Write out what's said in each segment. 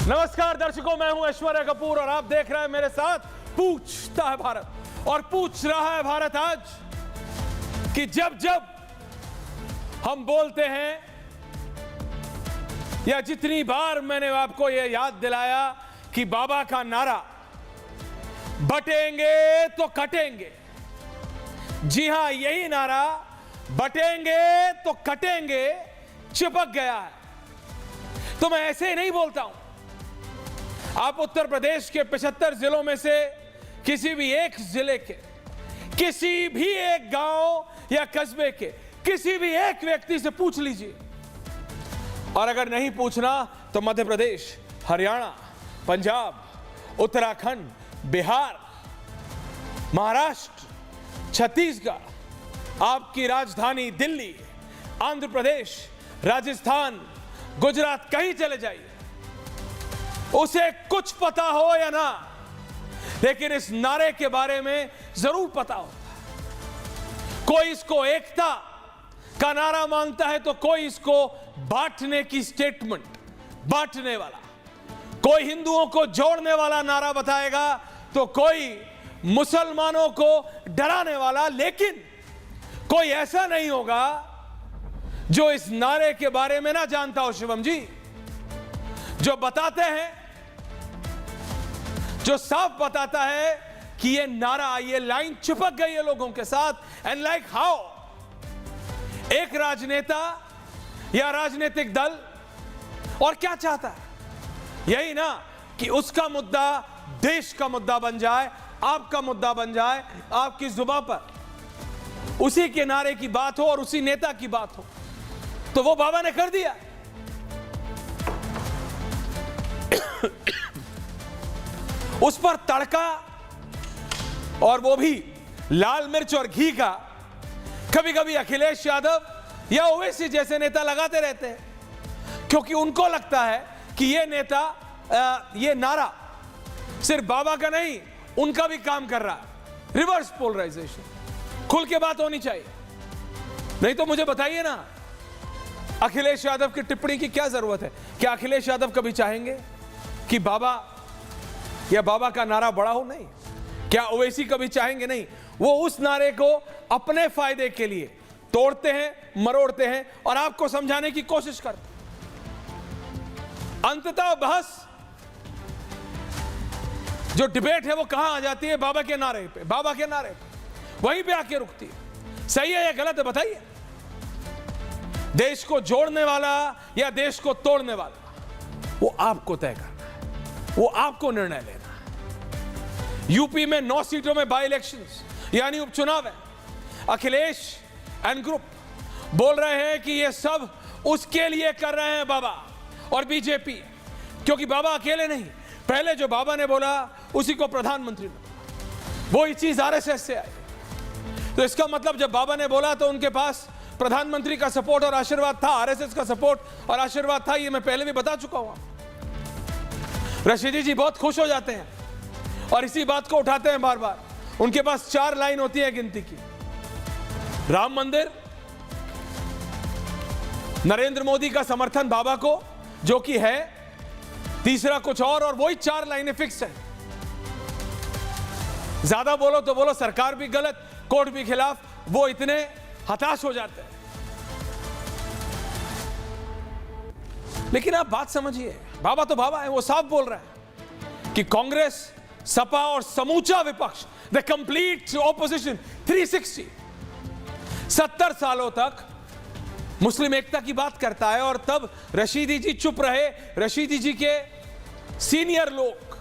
नमस्कार दर्शकों, मैं हूं ऐश्वर्या कपूर और आप देख रहे हैं मेरे साथ पूछता है भारत। और पूछ रहा है भारत आज कि जब जब हम बोलते हैं या जितनी बार मैंने आपको यह याद दिलाया कि बाबा का नारा बटेंगे तो कटेंगे, जी हां यही नारा बटेंगे तो कटेंगे चिपक गया है। तो मैं ऐसे ही नहीं बोलता हूं। आप उत्तर प्रदेश के 75 जिलों में से किसी भी एक जिले के, किसी भी एक गांव या कस्बे के किसी भी एक व्यक्ति से पूछ लीजिए, और अगर नहीं पूछना तो मध्य प्रदेश, हरियाणा, पंजाब, उत्तराखंड, बिहार, महाराष्ट्र, छत्तीसगढ़, आपकी राजधानी दिल्ली, आंध्र प्रदेश, राजस्थान, गुजरात, कहीं चले जाइए, उसे कुछ पता हो या ना, लेकिन इस नारे के बारे में जरूर पता होता। कोई इसको एकता का नारा मांगता है तो कोई इसको बांटने की स्टेटमेंट, बांटने वाला, कोई हिंदुओं को जोड़ने वाला नारा बताएगा तो कोई मुसलमानों को डराने वाला। लेकिन कोई ऐसा नहीं होगा जो इस नारे के बारे में ना जानता हो। शिवम जी जो बताते हैं, जो साफ बताता है कि ये नारा, ये लाइन चिपक गई है लोगों के साथ। एंड लाइक हाउ एक राजनेता या राजनीतिक दल और क्या चाहता है, यही ना कि उसका मुद्दा देश का मुद्दा बन जाए, आपका मुद्दा बन जाए, आपकी जुबान पर उसी के नारे की बात हो और उसी नेता की बात हो। तो वो बाबा ने कर दिया। उस पर तड़का, और वो भी लाल मिर्च और घी का, कभी कभी अखिलेश यादव या ओवैसी जैसे नेता लगाते रहते हैं, क्योंकि उनको लगता है कि ये नेता, ये नारा सिर्फ बाबा का नहीं, उनका भी काम कर रहा है। रिवर्स पोलराइजेशन, खुल के बात होनी चाहिए। नहीं तो मुझे बताइए ना, अखिलेश यादव की टिप्पणी की क्या जरूरत है? क्या अखिलेश यादव कभी चाहेंगे कि बाबा या बाबा का नारा बड़ा हो? नहीं। क्या ओवैसी कभी चाहेंगे? नहीं। वो उस नारे को अपने फायदे के लिए तोड़ते हैं, मरोड़ते हैं और आपको समझाने की कोशिश करते हैं। अंततः बहस, जो डिबेट है वो कहां आ जाती है? बाबा के नारे पे, बाबा के नारे पे, वहीं पे आके रुकती है। सही है या गलत है बताइए? देश को जोड़ने वाला या देश को तोड़ने वाला, वो आपको तय करना है, वो आपको निर्णय लेना है। यूपी में 9 सीटों में बाई इलेक्शंस यानी उपचुनाव है। अखिलेश एंड ग्रुप बोल रहे हैं कि ये सब उसके लिए कर रहे हैं बाबा और बीजेपी, क्योंकि बाबा अकेले नहीं, पहले जो बाबा ने बोला उसी को प्रधानमंत्री ने, वो ही चीज आरएसएस से आई। तो इसका मतलब जब बाबा ने बोला तो उनके पास प्रधानमंत्री का सपोर्ट और आशीर्वाद था, आरएसएस का सपोर्ट और आशीर्वाद था। ये मैं पहले भी बता चुका हूं। रशीदी जी बहुत खुश हो जाते हैं और इसी बात को उठाते हैं बार बार। उनके पास 4 लाइन होती है गिनती की। राम मंदिर, नरेंद्र मोदी का समर्थन बाबा को जो कि है, तीसरा कुछ और वही 4 लाइनें फिक्स है। ज्यादा बोलो तो बोलो सरकार भी गलत, कोर्ट भी खिलाफ, वो इतने हताश हो जाते हैं। लेकिन आप बात समझिए, बाबा तो बाबा है, वो साफ बोल रहे हैं कि कांग्रेस, सपा और समूचा विपक्ष, द कंप्लीट ऑपोजिशन 360 70 सालों तक मुस्लिम एकता की बात करता है। और तब रशीदी जी चुप रहे, रशीदी जी के सीनियर लोग,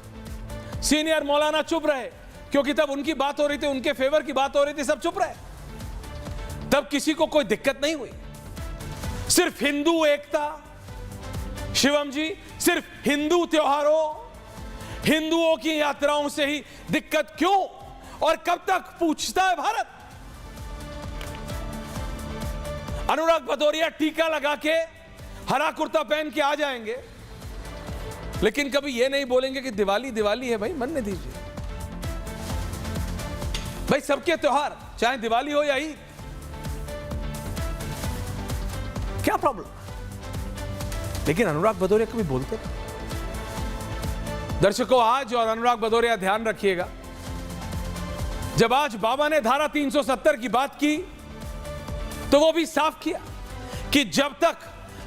सीनियर मौलाना चुप रहे, क्योंकि तब उनकी बात हो रही थी, उनके फेवर की बात हो रही थी, सब चुप रहे। तब किसी को कोई दिक्कत नहीं हुई। सिर्फ हिंदू एकता, शिवम जी, सिर्फ हिंदू त्योहारों, हिंदुओं की यात्राओं से ही दिक्कत क्यों और कब तक? पूछता है भारत। अनुराग भदौरिया टीका लगा के, हरा कुर्ता पहन के आ जाएंगे, लेकिन कभी यह नहीं बोलेंगे कि दिवाली दिवाली है। भाई मनने दीजिए, भाई सबके त्योहार, चाहे दिवाली हो या ईद, क्या प्रॉब्लम? लेकिन अनुराग भदौरिया कभी बोलते नहीं। दर्शकों, आज और अनुराग भदौरिया ध्यान रखिएगा, जब आज बाबा ने धारा 370 की बात की तो वो भी साफ किया कि जब तक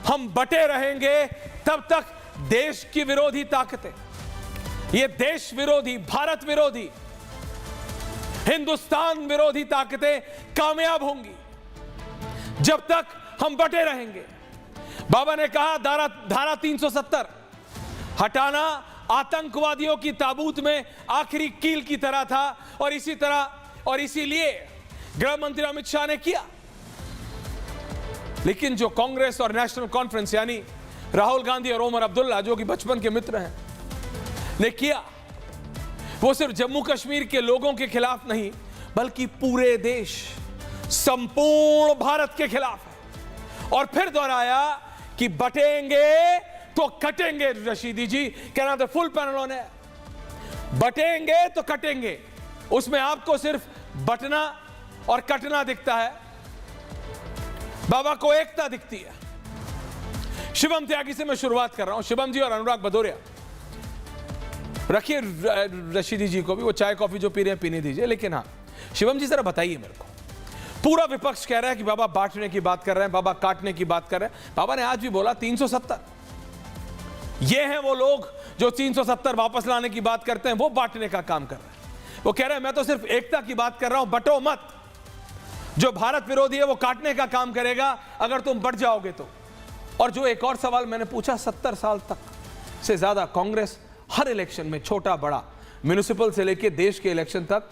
हम बटे रहेंगे तब तक देश की विरोधी ताकतें, ये देश विरोधी, भारत विरोधी, हिंदुस्तान विरोधी ताकतें कामयाब होंगी जब तक हम बटे रहेंगे। बाबा ने कहा धारा 370 हटाना आतंकवादियों की ताबूत में आखिरी कील की तरह था और इसीलिए गृह मंत्री अमित शाह ने किया। लेकिन जो कांग्रेस और नेशनल कॉन्फ्रेंस यानी राहुल गांधी और ओमर अब्दुल्ला, जो कि बचपन के मित्र हैं, ने किया, वो सिर्फ जम्मू कश्मीर के लोगों के खिलाफ नहीं बल्कि पूरे देश, संपूर्ण भारत के खिलाफ है। और फिर दोहराया कि बटेंगे तो कटेंगे। रशीदी जी, कहना तो फुल पैनल ऑन है, बटेंगे तो कटेंगे। उसमें आपको सिर्फ बटना और कटना दिखता है, बाबा को एकता दिखती है। शिवम त्यागी से मैं शुरुआत कर रहा हूं। शिवम जी और अनुराग भदौरिया, रखिए रशीदी जी को भी, वो चाय कॉफी जो पी रहे हैं पीने दीजिए। लेकिन हाँ शिवम जी, जरा बताइए मेरे को, पूरा विपक्ष कह रहा है कि बाबा बांटने की बात कर रहे हैं, बाबा काटने की बात कर रहे हैं। बाबा ने आज भी बोला 370, ये हैं वो लोग जो 370 वापस लाने की बात करते हैं, वो बांटने का काम कर रहे हैं। वो कह रहे हैं मैं तो सिर्फ एकता की बात कर रहा हूं, बटो मत। जो भारत विरोधी है वो काटने का काम करेगा अगर तुम बढ़ जाओगे तो। और जो एक और सवाल मैंने पूछा, 70 साल तक से ज्यादा कांग्रेस हर इलेक्शन में, छोटा बड़ा, म्युनिसिपल से लेके देश के इलेक्शन तक,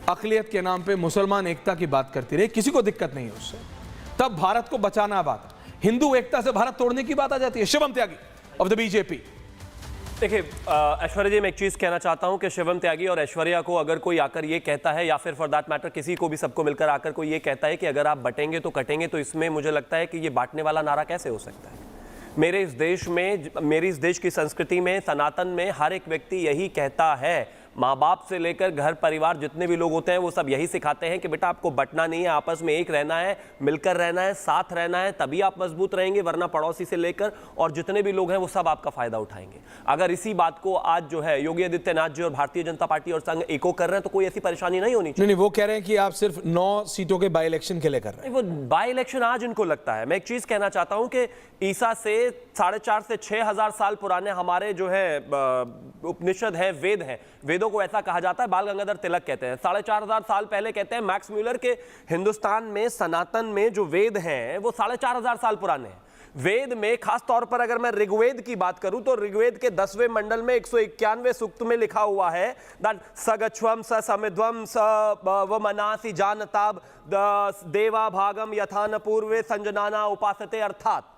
अकलियत के नाम पे मुसलमान एकता की बात करती रही, किसी को दिक्कत नहीं है उससे। तब भारत को बचाना बात, हिंदू एकता से भारत तोड़ने की बात आ जाती है। शिवम त्यागी ऑफ द बीजेपी। देखिए ऐश्वर्या जी, मैं एक चीज़ कहना चाहता हूं कि शिवम त्यागी और ऐश्वर्या को अगर कोई आकर ये कहता है, या फिर फॉर दैट मैटर किसी को भी, सबको मिलकर आकर कोई ये कहता है कि अगर आप बटेंगे तो कटेंगे, तो इसमें मुझे लगता है कि ये बांटने वाला नारा कैसे हो सकता है। मेरे इस देश में, मेरी इस देश की संस्कृति में, सनातन में हर एक व्यक्ति यही कहता है, माँ बाप से लेकर घर परिवार जितने भी लोग होते हैं वो सब यही सिखाते हैं कि बेटा आपको बंटना नहीं है, आपस में एक रहना है, मिलकर रहना है, साथ रहना है, तभी आप मजबूत रहेंगे, वरना पड़ोसी से लेकर और जितने भी लोग हैं वो सब आपका फायदा उठाएंगे। अगर इसी बात को आज जो है योगी आदित्यनाथ जी और भारतीय जनता पार्टी और संघ एको कर रहे हैं तो कोई ऐसी परेशानी नहीं होनी चाहिए। नहीं, वो कह रहे हैं कि आप सिर्फ 9 सीटों के बाई इलेक्शन के लिए कर रहे हैं। वो बाई इलेक्शन आज इनको लगता है। मैं एक चीज कहना चाहता हूं कि ईसा से 4,500 से 6,000 साल पुराने हमारे जो है उपनिषद है, वेद हैं, वेदों को ऐसा कहा जाता है, बाल गंगाधर तिलक कहते हैं, 4,500 साल पहले कहते हैं मैक्स म्यूलर के हिंदुस्तान में सनातन में जो वेद हैं वो 4,500 साल पुराने हैं। वेद में खास तौर पर अगर मैं ऋग्वेद की बात करूं तो ऋग्वेद के 10वें मंडल में 191वें सूक्त में लिखा हुआ है दैट सगच्छ्वम स समिध्वम स व मनासि जानताब देवा भागम यथान पूर्वे संजनाना उपासते। अर्थात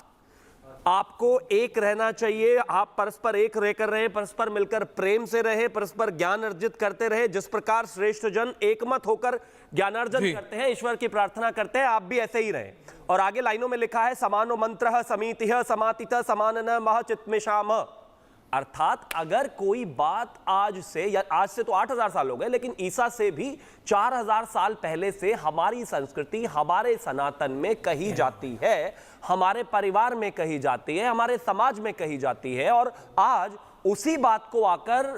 आपको एक रहना चाहिए, आप परस्पर एक रहकर रहें, परस्पर मिलकर प्रेम से रहें, परस्पर ज्ञान अर्जित करते रहे। जिस प्रकार श्रेष्ठ जन एकमत होकर ज्ञानार्जन करते हैं, ईश्वर की प्रार्थना करते हैं, आप भी ऐसे ही रहें। और आगे लाइनों में लिखा है समानो मंत्रः समीतिः समातितः समाननः मह चित्तमेषाम। अर्थात अगर कोई बात आज से, या आज से तो 8,000 साल हो गए, लेकिन ईसा से भी 4,000 साल पहले से हमारी संस्कृति हमारे सनातन में कही जाती है, हमारे परिवार में कही जाती है, हमारे समाज में कही जाती है, और आज उसी बात को आकर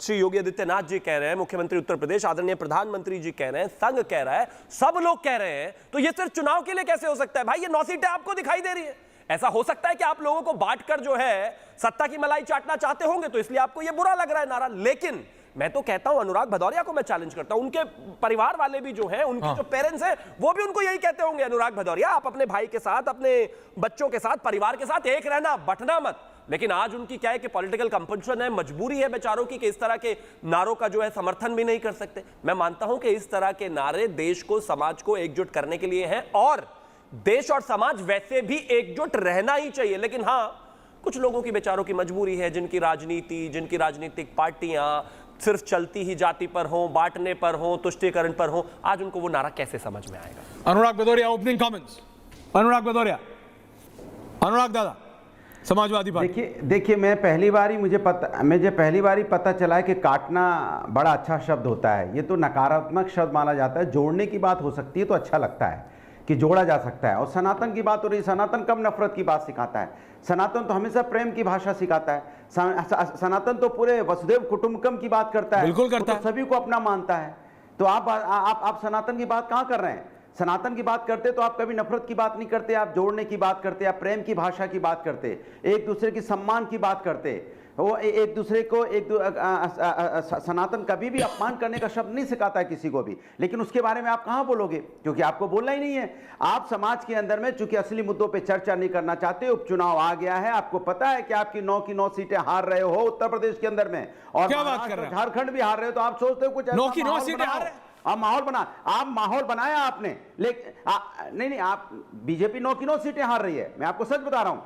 श्री योगी आदित्यनाथ जी कह रहे हैं, मुख्यमंत्री उत्तर प्रदेश, आदरणीय प्रधानमंत्री जी कह रहे हैं, संघ कह रहा है, सब लोग कह रहे हैं, तो ये सिर्फ चुनाव के लिए कैसे हो सकता है? भाई ये 9 सीटें आपको दिखाई दे रही है। ऐसा हो सकता है कि आप लोगों को बांटकर जो है सत्ता की मलाई चाटना चाहते होंगे, तो इसलिए आपको यह बुरा लग रहा है नारा। लेकिन मैं तो कहता हूं, अनुराग भदौरिया को मैं चैलेंज करता हूं, उनके परिवार वाले भी जो हैं, उनके जो पेरेंट्स हैं, वो भी उनको यही कहते होंगे, अनुराग भदौरिया आप अपने भाई के साथ, अपने बच्चों के साथ, परिवार के साथ एक रहना, बंटना मत। लेकिन आज उनकी क्या है कि पॉलिटिकल कंपल्शन है, मजबूरी है बेचारों की कि इस तरह के नारों का जो है समर्थन भी नहीं कर सकते। मैं मानता हूं कि इस तरह के नारे देश को, समाज को एकजुट करने के लिए हैं, और देश और समाज वैसे भी एकजुट रहना ही चाहिए। लेकिन हां, कुछ लोगों की बेचारों की मजबूरी है, जिनकी राजनीति, जिनकी राजनीतिक पार्टियां सिर्फ चलती ही जाति पर हो, बांटने पर हो, तुष्टीकरण पर हो, आज उनको वो नारा कैसे समझ में आएगा? अनुराग भदौरिया, ओपनिंग कमेंट्स। अनुराग भदौरिया, अनुराग दादा, समाजवादी पार्टी। देखिए मुझे पहली बार पता चला है कि काटना बड़ा अच्छा शब्द होता है। ये तो नकारात्मक शब्द माना जाता है, जोड़ने की बात हो सकती है तो अच्छा लगता है कि जोड़ा जा सकता है। और सनातन की बात हो रही है, सनातन कब नफरत की बात सिखाता है? सनातन तो हमेशा प्रेम की भाषा सिखाता है। सनातन तो पूरे वसुदेव कुटुंबकम की बात करता है, बिल्कुल करता वो तो है। सभी को अपना मानता है। तो आप सनातन की बात कहां कर रहे हैं? सनातन की बात करते तो आप कभी नफरत की बात नहीं करते, आप जोड़ने की बात करते, आप प्रेम की भाषा की बात करते, एक दूसरे की सम्मान की बात करते। वो एक दूसरे को सनातन कभी भी अपमान करने का शब्द नहीं सिखाता है किसी को भी, लेकिन उसके बारे में आप कहां बोलोगे, क्योंकि आपको बोलना ही नहीं है। आप समाज के अंदर में चूंकि असली मुद्दों पे चर्चा नहीं करना चाहते, उपचुनाव आ गया है, आपको पता है कि आपकी 9 की 9 सीटें हार रहे हो उत्तर प्रदेश के अंदर में, और क्या बात कर रहे हैं? झारखंड भी हार रहे हो, तो आप सोचते हो कुछ 9 की 9 सीटें हार रहे हैं? आप माहौल बनाया आपने, लेकिन नहीं, आप बीजेपी 9 की 9 सीटें हार रही है, मैं आपको सच बता रहा हूं,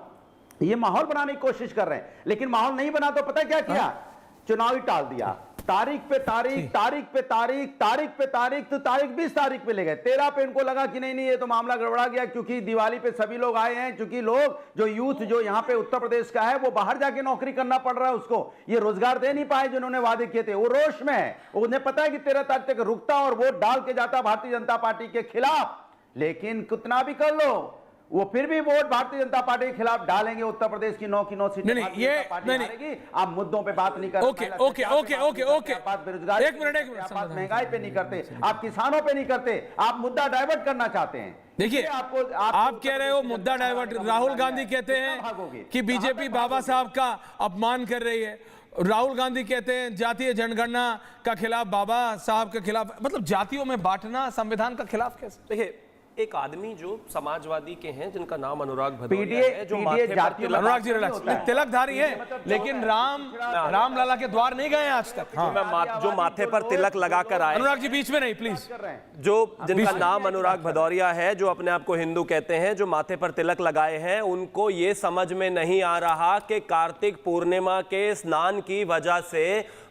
ये माहौल बनाने की कोशिश कर रहे हैं, लेकिन माहौल नहीं बना तो पता क्या किया? चुनाव ही टाल दिया, तारीख पे तारीख, तारीख पे तारीख, तारीख पे तारीख, तो तारीख 20 तारीख पे ले गए। 13 पे इनको लगा कि नहीं ये तो मामला गड़बड़ा गया, क्योंकि दिवाली पे सभी लोग आए हैं, क्योंकि लोग जो यूथ जो यहाँ पे उत्तर प्रदेश का है वो बाहर जाके नौकरी करना पड़ रहा है, उसको ये रोजगार दे नहीं पाए जिन्होंने वादे किए थे, वो रोष में है, उन्हें पता है कि 13 तारीख तक रुकता और वोट डाल के जाता भारतीय जनता पार्टी के खिलाफ, लेकिन कितना भी कर लो वो फिर भी वोट भारतीय जनता पार्टी के खिलाफ डालेंगे। उत्तर प्रदेश की 9 की 9 सीटें भारतीय जनता पार्टी हारेगी। आप मुद्दों पे बात नहीं करते, ओके बात बेरोजगारी, एक मिनट बात महंगाई पे नहीं करते, आप किसानों पे नहीं करते, आप मुद्दा डाइवर्ट करना चाहते हैं। देखिए आप कह रहे हो मुद्दा डाइवर्ट, राहुल गांधी कहते हैं कि बीजेपी बाबा साहब का अपमान कर रही है, राहुल गांधी कहते हैं जातीय जनगणना का खिलाफ, बाबा साहब के खिलाफ, मतलब जातियों में बांटना संविधान का खिलाफ कैसे? देखिए एक आदमी जो समाजवादी के हैं जिनका नाम अनुराग भदौरिया है, जो माथे पर अनुराग जी रिलैक्स, तिलकधारी है, लेकिन राम लला के द्वार नहीं गए आज तक। जो माथे पर तिलक लगाकर आए, अनुराग जी बीच में नहीं प्लीज, जो जिनका नाम अनुराग भदौरिया है, जो अपने आप को हिंदू कहते हैं, जो माथे पर तिलक लगाए हैं, उनको ये समझ में नहीं आ रहा कि कार्तिक पूर्णिमा के स्नान की वजह से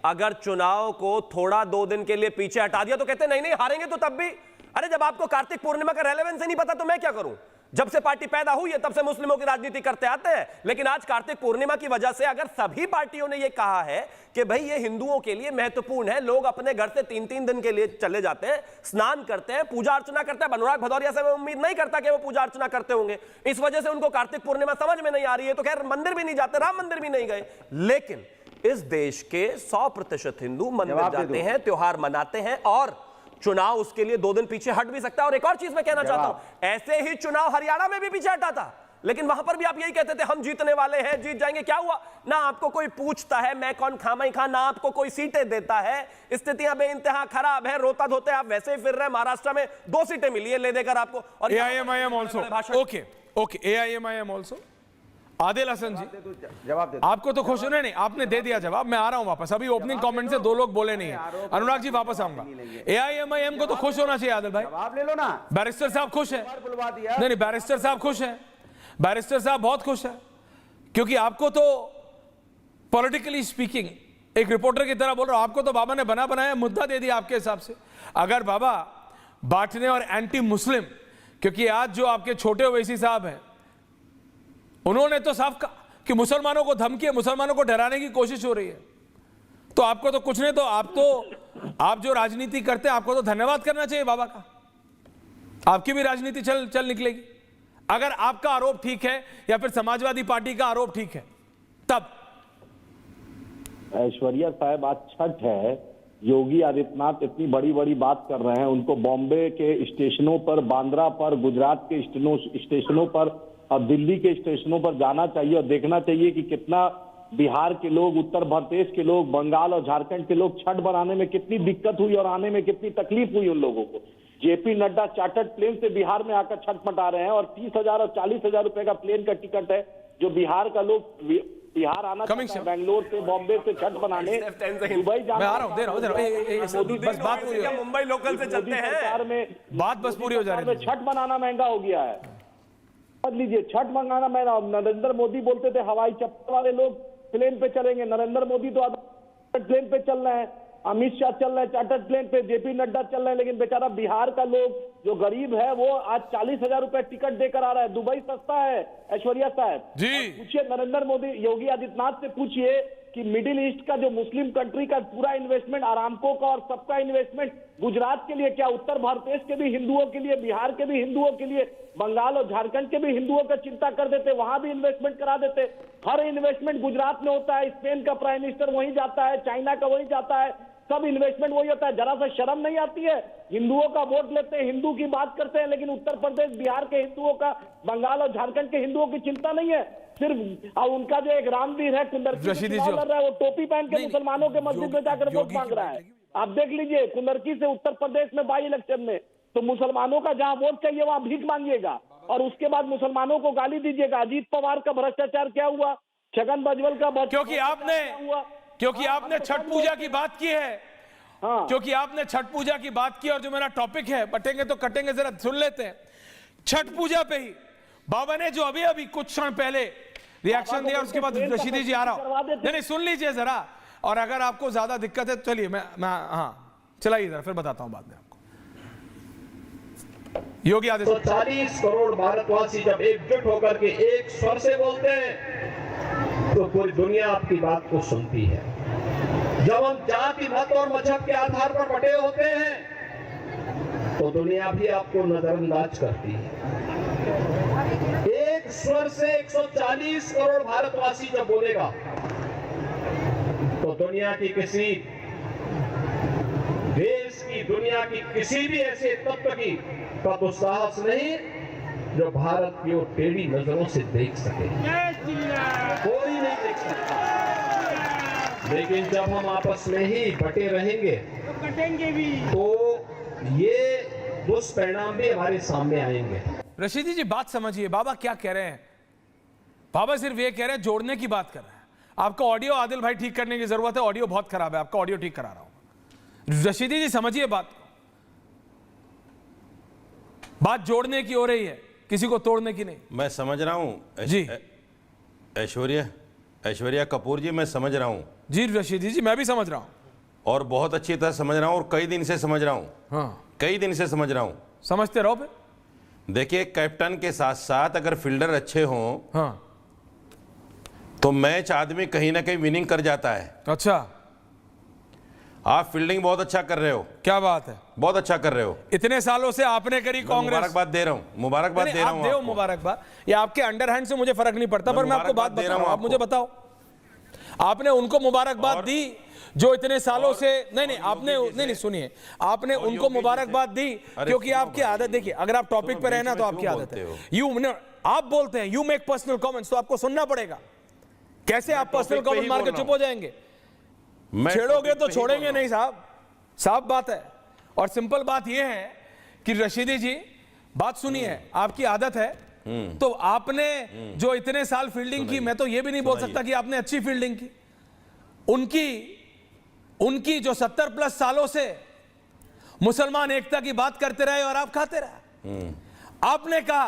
अगर चुनाव को थोड़ा 2 दिन के लिए पीछे हटा दिया तो कहते नहीं हारेंगे तो तब भी। अरे जब आपको कार्तिक पूर्णिमा का रेलेवेंस ही नहीं पता तो मैं क्या करूं? जब से पार्टी पैदा हुई है तब से मुस्लिमों की राजनीति करते आते हैं, लेकिन आज कार्तिक पूर्णिमा की वजह से अगर सभी पार्टियों ने यह कहा है कि भाई ये हिंदुओं के लिए महत्वपूर्ण है, लोग अपने घर से 3-3 दिन के लिए चले जाते हैं, स्नान करते हैं, पूजा अर्चना करते हैं। अनुराग भदौरिया से मैं उम्मीद नहीं करता कि वो पूजा अर्चना करते होंगे, इस वजह से उनको कार्तिक पूर्णिमा समझ में नहीं आ रही है, तो खैर मंदिर भी नहीं जाते, राम मंदिर भी नहीं गए। लेकिन इस देश के 100% हिंदू मंदिर जाते हैं, त्योहार मनाते हैं, और चुनाव उसके लिए 2 दिन पीछे हट भी सकता है। और एक और चीज मैं कहना चाहता हूं, ऐसे ही चुनाव हरियाणा में भी पीछे हटा था, लेकिन वहां पर भी आप यही कहते थे हम जीतने वाले हैं, जीत जाएंगे। क्या हुआ? ना आपको कोई पूछता है मैं कौन खामई खां, ना आपको कोई सीटें देता है, स्थितियां बेइंतहा खराब है, रोता धोते आप वैसे ही फिर रहे। महाराष्ट्र में 2 सीटें मिली है ले देकर आपको, और AIMIM also, okay AIMIM also. Adil Hasan ji जवाब दे, आपको तो खुश होने नहीं, आपने दे दिया जवाब, मैं आ रहा हूं वापस, अभी ओपनिंग कमेंट से 2 लोग बोले नहीं है। अनुराग जी वापस आऊंगा। AIMIM को तो खुश होना चाहिए आदिल भाई, जवाब ले लो ना। बैरिस्टर साहब खुश है, बुलवा दिया, नहीं बैरिस्टर साहब खुश है, बैरिस्टर साहब बहुत खुश है, क्योंकि आपको तो पॉलिटिकली स्पीकिंग एक रिपोर्टर की तरह बोल रहा हूं, आपको तो बाबा ने बना बनाया मुद्दा दे दिया आपके हिसाब से। अगर बाबा बांटने और एंटी मुस्लिम, क्योंकि आज जो आपके छोटे ओवैसी साहब हैं उन्होंने तो साफ कहा कि मुसलमानों को धमकी है, मुसलमानों को डराने की कोशिश हो रही है, तो आपको तो कुछ नहीं, तो आप जो राजनीति करते हैं आपको तो धन्यवाद करना चाहिए बाबा का, आपकी भी राजनीति चल निकलेगी। अगर आपका आरोप ठीक है या फिर समाजवादी पार्टी का आरोप ठीक है तब। ऐश्वर्या साहब आज छठ है, योगी आदित्यनाथ इतनी बड़ी बड़ी बात कर रहे हैं, उनको बॉम्बे के स्टेशनों पर, बांद्रा पर, गुजरात के स्टेशनों पर और दिल्ली के स्टेशनों पर जाना चाहिए और देखना चाहिए कि कितना बिहार के लोग, उत्तर प्रदेश के लोग, बंगाल और झारखंड के लोग छठ बनाने में कितनी दिक्कत हुई और आने में कितनी तकलीफ हुई उन लोगों को। जेपी नड्डा चार्टर्ड प्लेन से बिहार में आकर छठ मना रहे हैं, और 30,000 और 40,000 रुपए का प्लेन का टिकट है जो बिहार का लोग बिहार आना चाहता है, बैंगलोर से, बॉम्बे से छठ बनाने, दुबई जाना। बस बात पूरी हो, मुंबई लोकल से चलते हैं, बात बस पूरी हो जा रही है। छठ बनाना महंगा हो गया है, समझ लीजिए, छठ मंगाना मैं। नरेंद्र मोदी बोलते थे हवाई चप्पल वाले लोग प्लेन पे चलेंगे, नरेंद्र मोदी तो प्लेन पे चल रहे हैं, अमित शाह चल रहे हैं चार्टर्ड प्लेन पे, जेपी नड्डा चल रहे हैं, लेकिन बेचारा बिहार का लोग जो गरीब है वो आज 40,000 रुपए टिकट देकर आ रहा है। दुबई सस्ता है ऐश्वर्या साहब जी, पूछिए नरेंद्र मोदी, योगी आदित्यनाथ से पूछिए कि मिडिल ईस्ट का जो मुस्लिम कंट्री का पूरा इन्वेस्टमेंट, अरामको का और सबका इन्वेस्टमेंट गुजरात के लिए, क्या उत्तर भारत के भी हिंदुओं के लिए, बिहार के भी हिंदुओं के लिए, बंगाल और झारखंड के भी हिंदुओं का चिंता कर देते, वहां भी इन्वेस्टमेंट करा देते। हर इन्वेस्टमेंट गुजरात में होता है, स्पेन का प्राइम मिनिस्टर वहीं जाता है, चाइना का वहीं जाता है, सब इन्वेस्टमेंट वही होता है। जरा सा शर्म नहीं आती है? हिंदुओं का वोट लेते हैं, हिंदू की बात करते हैं, लेकिन उत्तर प्रदेश बिहार के हिंदुओं का, बंगाल और झारखंड के हिंदुओं की चिंता नहीं है। सिर्फ उनका जो एक रामवीर है कुंदरकी से चुनाव लड़ रहा है, वो टोपी पहन के मुसलमानों के मस्जिद में जाकर वोट मांग रहा है। आप देख लीजिए कुंदरकी से उत्तर प्रदेश में बाई इलेक्शन में, तो मुसलमानों का जहां वोट चाहिए वहां भीख मांगिएगा और उसके बाद मुसलमानों को गाली दीजिएगा। अजीत पवार का भ्रष्टाचार क्या हुआ, छगन भुजबल का क्योंकि आपने छठ पूजा की बात की है। हाँ। क्योंकि आपने छठ पूजा की बात की और जो मेरा टॉपिक है, बटेंगे तो कटेंगे, जरा सुन लेते हैं। छठ पूजा पे ही बाबा ने जो अभी कुछ क्षण पहले रिएक्शन दिया, उसके बाद रशीदी जी आ रहा हूं, नहीं सुन लीजिए जरा, और अगर आपको ज्यादा दिक्कत है चलिए मैं हाँ चलाइए जरा, फिर बताता हूं बाद में आपको। योगी आदित्यनाथ, 140 करोड़ भारतवासी जब एकजुट होकर के एक स्वर से बोलते हैं तो पूरी दुनिया आपकी बात को सुनती है। जब हम जाति मत और मजहब के आधार पर बटे होते हैं तो दुनिया भी आपको नजरअंदाज करती है। एक स्वर से 140 करोड़ भारतवासी जब बोलेगा तो दुनिया की किसी देश की, दुनिया की किसी भी ऐसे तत्व की का तो साहस नहीं जो भारत की ओर टेढ़ी नजरों से देख सके, कोई नहीं देख सकता। लेकिन जब हम आपस में ही बटे रहेंगे तो कटेंगे भी, तो ये दुष्परिणाम भी हमारे सामने आएंगे। रशीदी जी बात समझिए, बाबा क्या कह रहे हैं। बाबा सिर्फ ये कह रहे हैं, जोड़ने की बात कर रहे हैं। आपका ऑडियो आदिल भाई ठीक करने की जरूरत है, ऑडियो बहुत खराब है, आपका ऑडियो ठीक करा रहा हूं। रशीदी जी समझिए बात जोड़ने की हो रही है, किसी को तोड़ने की नहीं। मैं समझ रहा हूं जी ऐश्वर्या कपूर जी, मैं समझ रहा हूं जी रशीदी जी, मैं भी समझ रहा हूं और बहुत अच्छी तरह समझ रहा हूं और कई दिन से समझ रहा हूं। हाँ, कई दिन से समझ रहा हूं। समझते रहो फिर। देखिए, कैप्टन के साथ साथ अगर फील्डर अच्छे हों हाँ, तो मैच आदमी कहीं ना कहीं विनिंग कर जाता है। अच्छा, आप फील्डिंग बहुत अच्छा कर रहे हो, क्या बात है, बहुत अच्छा कर रहे हो। इतने सालों से आपने करी कांग्रेस। मुबारकबाद दे रहा हूं, मुबारकबाद दे रहा हूं आपको। मुबारकबाद, ये आपके अंडरहैंड से मुझे फर्क नहीं पड़ता, पर मैं आपको बात बता रहा हूं, आप मुझे बताओ, आपने उनको मुबारकबाद दी जो इतने सालों से, नहीं आपने, नहीं सुनिए, आपने उनको मुबारकबाद दी क्योंकि आपकी आदत, देखिए अगर आप टॉपिक पे रहना तो आपकी आदत है, आप बोलते हैं, यू मेक पर्सनल कमेंट्स, तो आपको सुनना पड़ेगा। कैसे आप पर्सनल कमेंट मार के चुप हो जाएंगे? छेड़ोगे तो छोड़ेंगे नहीं साहब, साफ बात है। और सिंपल बात यह है कि रशीदी जी बात सुनिए, आपकी आदत है, तो आपने जो इतने साल फील्डिंग की, मैं तो ये भी नहीं बोल सकता कि आपने अच्छी फील्डिंग की। उनकी जो 70+ सालों से मुसलमान एकता की बात करते रहे और आप खाते रहे। आपने कहा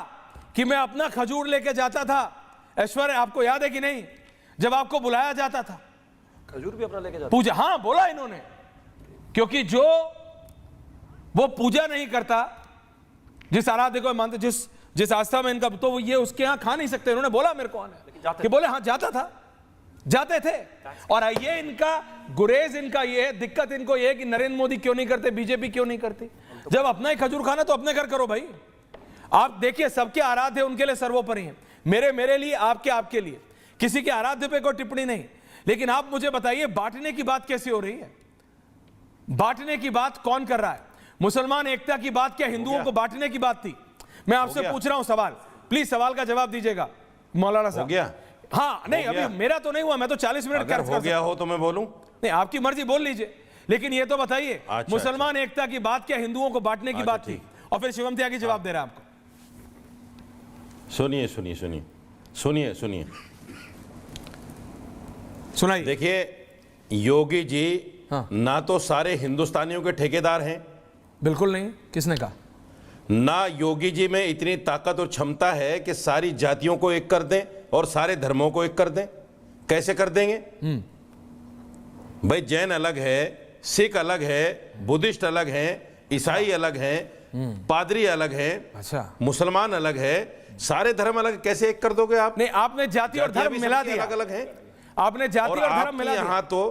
कि मैं अपना खजूर लेके जाता था, ऐश्वर्या आपको याद है कि नहीं, जब आपको बुलाया जाता था, खजूर भी अपना लेके जाता पूजा, हाँ बोला इन्होंने, क्योंकि जो वो पूजा नहीं करता, जिस आराध्य को मानते, जिस आस्था में इनका, तो वो ये उसके यहां खा नहीं सकते। इन्होंने बोला मेरे को आने कि बोले हाँ जाता था, जाते थे। और ये इनका गुरेज, इनका ये है, दिक्कत इनको ये है कि नरेंद्र मोदी क्यों नहीं करते, बीजेपी क्यों नहीं करती। जब अपना ही खजूर खाना तो अपने घर करो भाई। आप देखिए, सबके आराध्य उनके लिए सर्वोपरि हैं, मेरे लिए, आपके लिए, किसी के आराध्य पे कोई टिप्पणी नहीं। लेकिन आप मुझे बताइए, बांटने की बात कैसी हो रही है? बांटने की बात कौन कर रहा है? मुसलमान एकता की बात क्या हिंदुओं को बांटने की बात थी? मैं आपसे पूछ रहा हूं सवाल, प्लीज सवाल का जवाब दीजिएगा मौलाना साहब। हो गया? हाँ, नहीं अभी मेरा तो नहीं हुआ, मैं तो 40 मिनट अगर हो गया हो तो मैं बोलूं? नहीं, आपकी मर्जी, बोल लीजिए, लेकिन ये तो बताइए, मुसलमान एकता की बात क्या हिंदुओं को बांटने की बात थी? और फिर शिवम त्यागी जवाब दे रहा है आपको। सुनिए सुनिए सुनिए सुनिए सुनिए सुनाइए। देखिए, योगी जी ना तो सारे हिंदुस्तानियों के ठेकेदार हैं, बिल्कुल नहीं, किसने कहा? ना योगी जी में इतनी ताकत और क्षमता है कि सारी जातियों को एक कर दें और सारे धर्मों को एक कर दें। कैसे कर देंगे भाई? जैन अलग है, सिख अलग है, बुद्धिस्ट अलग है, ईसाई अलग है, पादरी अलग है, अच्छा, मुसलमान अलग है, सारे धर्म अलग, कैसे एक कर दोगे आप? नहीं, आपने जाति और धर्म मिला दिया। अलग अलग है, आपने जाति और धर्म आपके मिला दिया। यहाँ तो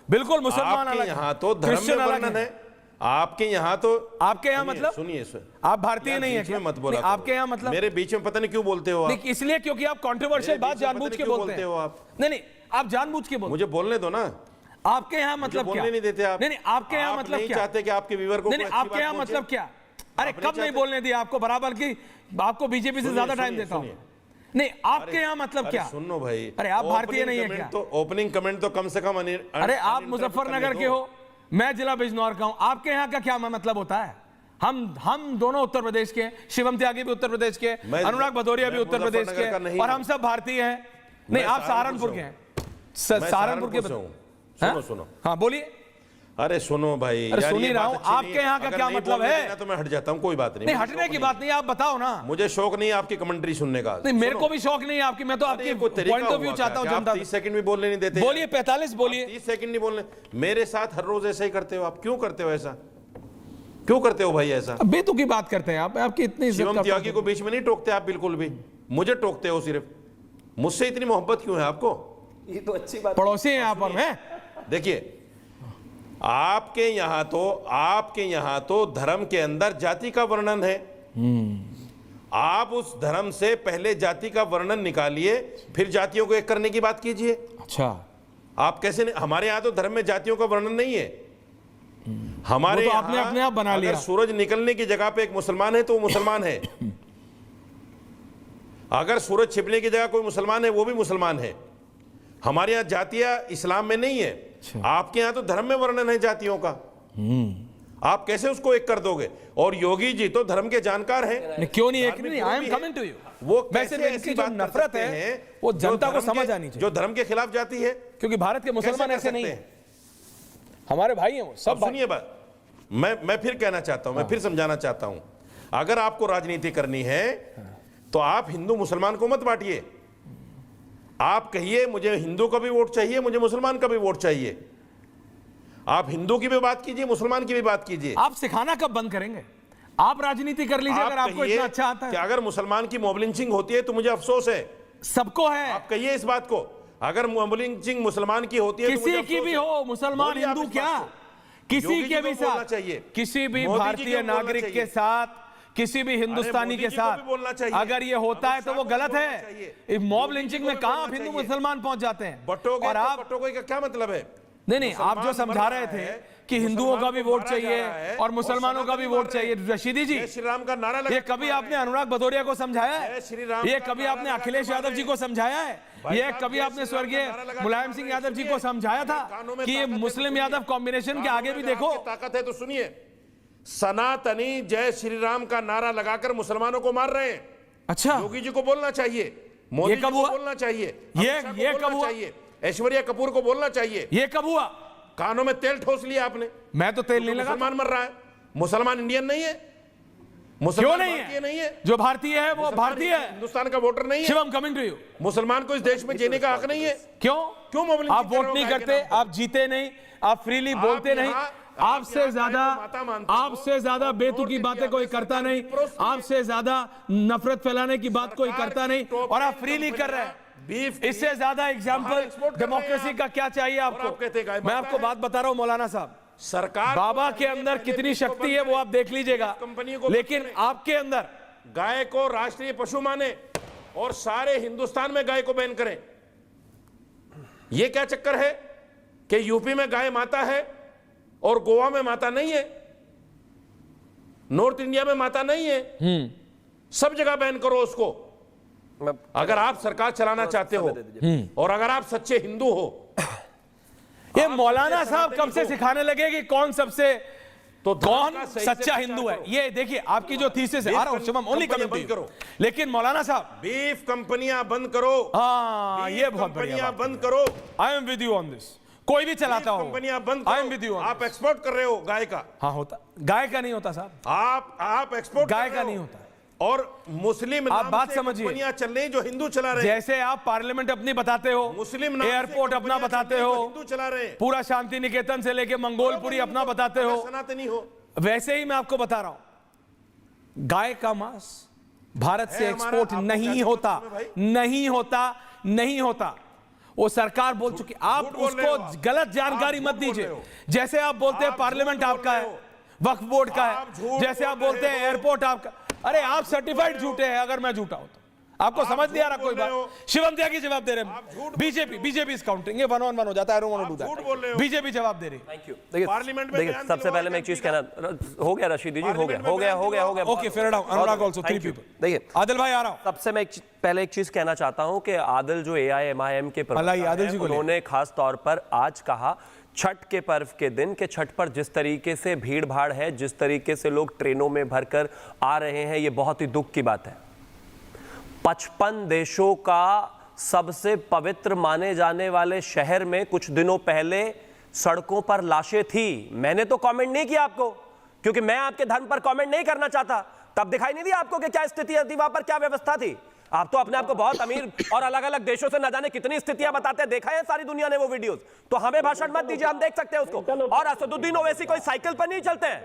बिल्कुल मुसलमान आपके अलग यहाँ तो धर्म में क्रिश्चियन अलग वर्णन है। है, आपके यहाँ तो आपके यहाँ मतलब सुनिए आप भारतीय नहीं है बीच में क्या? मत बोला नहीं, आपके यहाँ मतलब मेरे बीच में पता नहीं क्यों बोलते हो आप। नहीं, इसलिए क्योंकि आप कंट्रोवर्शियल मेरे बात बीच में जानबूझ पता के नहीं क्यों बोलते बोलते हो हैं। आप। नहीं आप जानबूझ के बोलते मुझे बोलने दो ना। आपके यहाँ मतलब क्या? बोलने नहीं देते आप। नहीं आपके यहाँ आप मतलब नहीं क्या? चाहते कि आपके व्यूअर को नहीं कोई अच्छी आपके बात यहाँ पहुंचे? मतलब क्या? अरे आप नहीं कब नहीं चाहते? बोलने दिया आपको? बराबर की आपको बीजेपी से ज्यादा टाइम देता हूँ। नहीं आपके यहाँ मतलब क्या? सुनो भाई, अरे आप भारतीय नहीं है ओपनिंग क्या? कमेंट तो ओपनिंग कमेंट तो कम से कम अरे आप मुजफ्फरनगर के हो, मैं जिला बिजनौर का हूं। आपके यहाँ का क्या मतलब होता है? हम दोनों उत्तर प्रदेश के, शिवम त्यागी भी उत्तर प्रदेश के, अनुराग भदौरिया भी उत्तर प्रदेश के, और हम सब भारतीय हैं। नहीं आप सहारनपुर के हैं। सहारनपुर के सुनो सुनो, हाँ बोलिए। अरे सुनो भाई, अरे यार सुन ही ये रहा बात हूं, अच्छी नहीं आपके है। यहाँ का अगर क्या नहीं मतलब बोलने है? देना तो मैं हट जाता हूं, कोई बात नहीं। नहीं मुझे हटने शौक की नहीं बात नहीं, आप बताओ ना। मुझे शौक नहीं है आपकी कमेंट्री सुनने का। नहीं मेरे सुनो। को भी शौक नहीं है आपकी, मैं तो आपकी अरे कोई तरीका पॉइंट ऑफ व्यू हुआ चाहता हूं क्या? जनता। आप 30 सेकंड भी बोलने नहीं देते। बोलिए 45 बोलिए। 30 सेकंड नहीं बोलने। मेरे साथ हर रोज ऐसा ही करते हो आप। क्यों करते हो ऐसा? क्यों करते हो भाई ऐसा? बेतुकी बात करते हैं आप, आपकी इतनी इज्जत शिवम करता त्यागी हूं। को बीच में नहीं टोकते आप बिल्कुल भी। मुझे टोकते हो सिर्फ। मुझसे इतनी मोहब्बत क्यों है आपको? ये तो अच्छी बात। पड़ोसी हैं यहाँ पर मैं। देखिए, आपके यहाँ तो धर्म के अंदर जाति का वर्णन है। आप उस धर्म से पहले जाति का वर्णन निकालिए, फिर जातियों को एक करने की बात कीजिए। अच्छा आप कैसे नहीं? हमारे यहाँ तो धर्म में जातियों का वर्णन नहीं है। हमारे वो तो आपने यहाँ अपने आप बना लिया। अगर सूरज निकलने की जगह पे एक मुसलमान है तो वो मुसलमान है। अगर सूरज छिपने की जगह कोई मुसलमान है, वो भी मुसलमान है। हमारे यहाँ जातियां इस्लाम में नहीं है। आपके यहाँ तो धर्म में वर्णन है जातियों का। आप कैसे उसको एक कर दोगे? और योगी जी तो धर्म के जानकार हैं। नहीं, क्यों नहीं एक धार्मिक नहीं, गुरु आई एम भी हैं। Coming to you. वो मैं कैसे सिर्फ ऐसी इनकी जो बात कर नफरत सकते है हैं वो जो जनता को धर्म समझ के- आनी चाहिए, जो धर्म के खिलाफ जाती है। क्योंकि भारत के मुसलमान कैसे ऐसे कर नहीं सकते है। हमारे भाई हैं वो सब। अब सुनिए बात, मैं फिर कहना चाहता हूं, मैं फिर समझाना चाहता हूं। अगर आपको राजनीति करनी है तो आप हिंदू मुसलमान को मत बांटिए। आप कहिए मुझे हिंदू का भी वोट चाहिए, मुझे मुसलमान का भी वोट चाहिए। आप हिंदू की भी बात कीजिए, मुसलमान की भी बात कीजिए। आप सिखाना कब बंद करेंगे? आप राजनीति कर लीजिए अगर आपको कहिए इतना अच्छा आता कि है। अगर मुसलमान की मॉब लिंचिंग होती है तो मुझे अफसोस है। सबको है, आप कहिए इस बात को। अगर मॉब लिंचिंग मुसलमान की होती है तो मुझे किसी की अफसोस भी है। हो, मुसलमान बोलिए आप हिंदू इस बात क्या, को। किसी योगी के जी भी को बोलना साथ, चाहिए। किसी भी मोदी जी भारतीय को बोलना नागरिक चाहिए। के साथ, किसी भी हिंदुस्तानी मोदी के जी को साथ भी बोलना चाहिए। अगर ये होता है तो वो अमित शाह को गलत भी बोलना है। चाहिए। इस मॉब योगी जी लिंचिंग को में भी कहां बोलना हिंदू चाहिए। मुसलमान पहुंच जाते हैं? बटोगे और तो आप बटोगे का क्या मतलब है? नहीं आप जो मुसलमान समझा मर रहे रहा थे है, कि हिंदुओं का भी मुसलमान को वोट मारा जा चाहिए रहा है और मुसलमानों का भी वोट चाहिए। रशीदी जी, जय श्री राम का नारा लगा ये कभी आपने अनुराग भदौरिया को समझाया है? जय श्री राम ये का कभी नारा आपने लगा अखिलेश के यादव मार जी रहे को समझाया है? भाई ये साहब, कभी जय आपने श्री राम का स्वर्गीय नारा लगा के मुलायम मार सिंह रहे। यादव जी को सुनिए, समझाया था कानों में कि ये ताकत है तो मुस्लिम सुनिए। यादव कॉम्बिनेशन के आगे भी कानून में देखो। आपकी ताकत है तो सुनिए। सनातनी जय श्री राम का नारा लगाकर मुसलमानों को मार रहे हैं। अच्छा, योगी जी को बोलना चाहिए, मोदी ये जी कब को हुआ? बोलना चाहिए, ये अमित शाह को कब बोलना हुआ? चाहिए, ऐश्वर्या कपूर को बोलना चाहिए। ये कब हुआ? कानों में तेल ठोस लिया आपने। मैं तो तेल नहीं लगा। मुसलमान मर रहा है। मुसलमान इंडियन नहीं है? क्यों मुसलमान नहीं भारतीय है? नहीं है? जो भारतीय है वो मुसलमान भारतीय है। हिंदुस्तान का वोटर नहीं है? Shivam coming to you. मुसलमान को इस देश में जीने का हक नहीं है? क्यों क्यों मोबिलिटी आप कर रहे वोट हो नहीं गाय के करते? नाम पर? आप जीते नहीं, आप फ्रीली बोलते नहीं। आपसे ज्यादा बेतुकी बातें कोई करता नहीं, आपसे ज्यादा नफरत फैलाने की बात कोई करता नहीं, और आप फ्रीली कर रहे हैं। इससे ज्यादा एग्जाम्पल डेमोक्रेसी का क्या चाहिए आपको? मैं आपको बात बता रहा हूं मौलाना साहब, सरकार बाबा के अंदर कितनी शक्ति है वो आप देख लीजिएगा, लेकिन आपके अंदर गाय को राष्ट्रीय पशु माने और सारे हिंदुस्तान में गाय को बैन करें। यह क्या चक्कर है कि यूपी में गाय माता है और गोवा में माता नहीं है, नॉर्थ इंडिया में माता नहीं है, सब जगह बैन करो उसको। अगर आप सरकार चलाना चाहते हो और अगर आप सच्चे हिंदू हो, ये मौलाना साहब कब से सिखाने लगे कि कौन सबसे तो कौन धर्म का सही से सच्चा प्रचार हिंदू है? करो। ये देखिए आपकी जो थीसिस है, आ रहा हूं शिवम, ओनली कंपनियां कमिंग बंद टू करो। लेकिन मौलाना साहब, बीफ कंपनियां बंद करो। हाँ बीफ ये बहुत बढ़िया कंपनियां बात बंद करो। I am with you on this. कोई भी चलाता हो, कंपनियां बंद आई एम विद यू करो। आप एक्सपोर्ट कर रहे हो गाय का। हाँ होता, गाय का नहीं होता साहब, आप एक्सपोर्ट गाय कर का रहे हो। नहीं होता। और मुस्लिम आप नाम बात से समझिए। कंपनियां चल रही हैं जो हिंदू चला रहे हैं। जैसे आप पार्लियामेंट अपनी बताते हो, मुस्लिम नाम से एयरपोर्ट अपना कंपनियां बताते चल रही हैं जो हो, हिंदू चला रहे हैं। पूरा शांति निकेतन से लेके मंगोलपुरी अपना बताते अगर हो, सनातनी हो वैसे ही मैं आपको बता रहा हूं, गाय का मांस भारत से है हमारा, एक्सपोर्ट आपको नहीं क्या होता, समझ में भाई? नहीं होता, नहीं होता। वो सरकार बोल चुकी। आप झूठ बोल रहे हो उसको गलत जानकारी आप मत झूठ बोल दीजिए। रहे हो। जैसे आप बोलते हैं आप पार्लियामेंट झूठ बोल आपका रहे है, हो। वक्फ बोर्ड का आप है, झूठ जैसे आप बोल बोलते हैं रहे हो। एयरपोर्ट आपका। अरे आप सर्टिफाइड झूठे हैं अगर मैं झूठा हूं तो। आपको आप समझ नहीं आ रहा झूठ कोई बोल रहे बात। हो। शिवम त्यागी जवाब दे रहे आप झूठ हैं। बोल बीजेपी इज काउंटिंग, ये 1-on-1 हो जाता है। I don't want to do आप that. झूठ बोल रहे हो। बीजेपी जवाब दे रही। Thank you. देखिए पार्लियामेंट में देखिए बयान सबसे दिलवाया पहले मैं एक चीज एमपी कहना, हो गया रशीदी जी, हो गया पार्लियामेंट में हो गया बयान हो गया हो गया। Okay fair down. Anurag also 3 people. देखिए आदिल भाई आ रहा हूं। सबसे मैं पहले एक चीज कहना चाहता हूं कि आदिल जो AIMIM के भलाई आदिल जी को ले। उन्होंने खास तौर पर आज कहा छठ के पर्व के दिन के छठ पर जिस तरीके से भीड़ भाड़ है, जिस तरीके से लोग ट्रेनों में भरकर आ रहे हैं, ये बहुत ही दुख की बात है। 55 देशों का सबसे पवित्र माने जाने वाले शहर में कुछ दिनों पहले सड़कों पर लाशें थी। मैंने तो कमेंट नहीं किया आपको, क्योंकि मैं आपके धर्म पर कमेंट नहीं करना चाहता। तब दिखाई नहीं दिया आपको कि क्या स्थिति थी वहां पर, क्या व्यवस्था थी। आप तो अपने आप को बहुत अमीर और अलग अलग देशों से न जाने कितनी स्थितियां बताते हैं, देखा है सारी दुनिया ने वो वीडियोस। तो हमें भाषण मत दीजिए, हम देख सकते हैं उसको। और असदुद्दीन ओवैसी कोई साइकिल पर नहीं चलते हैं।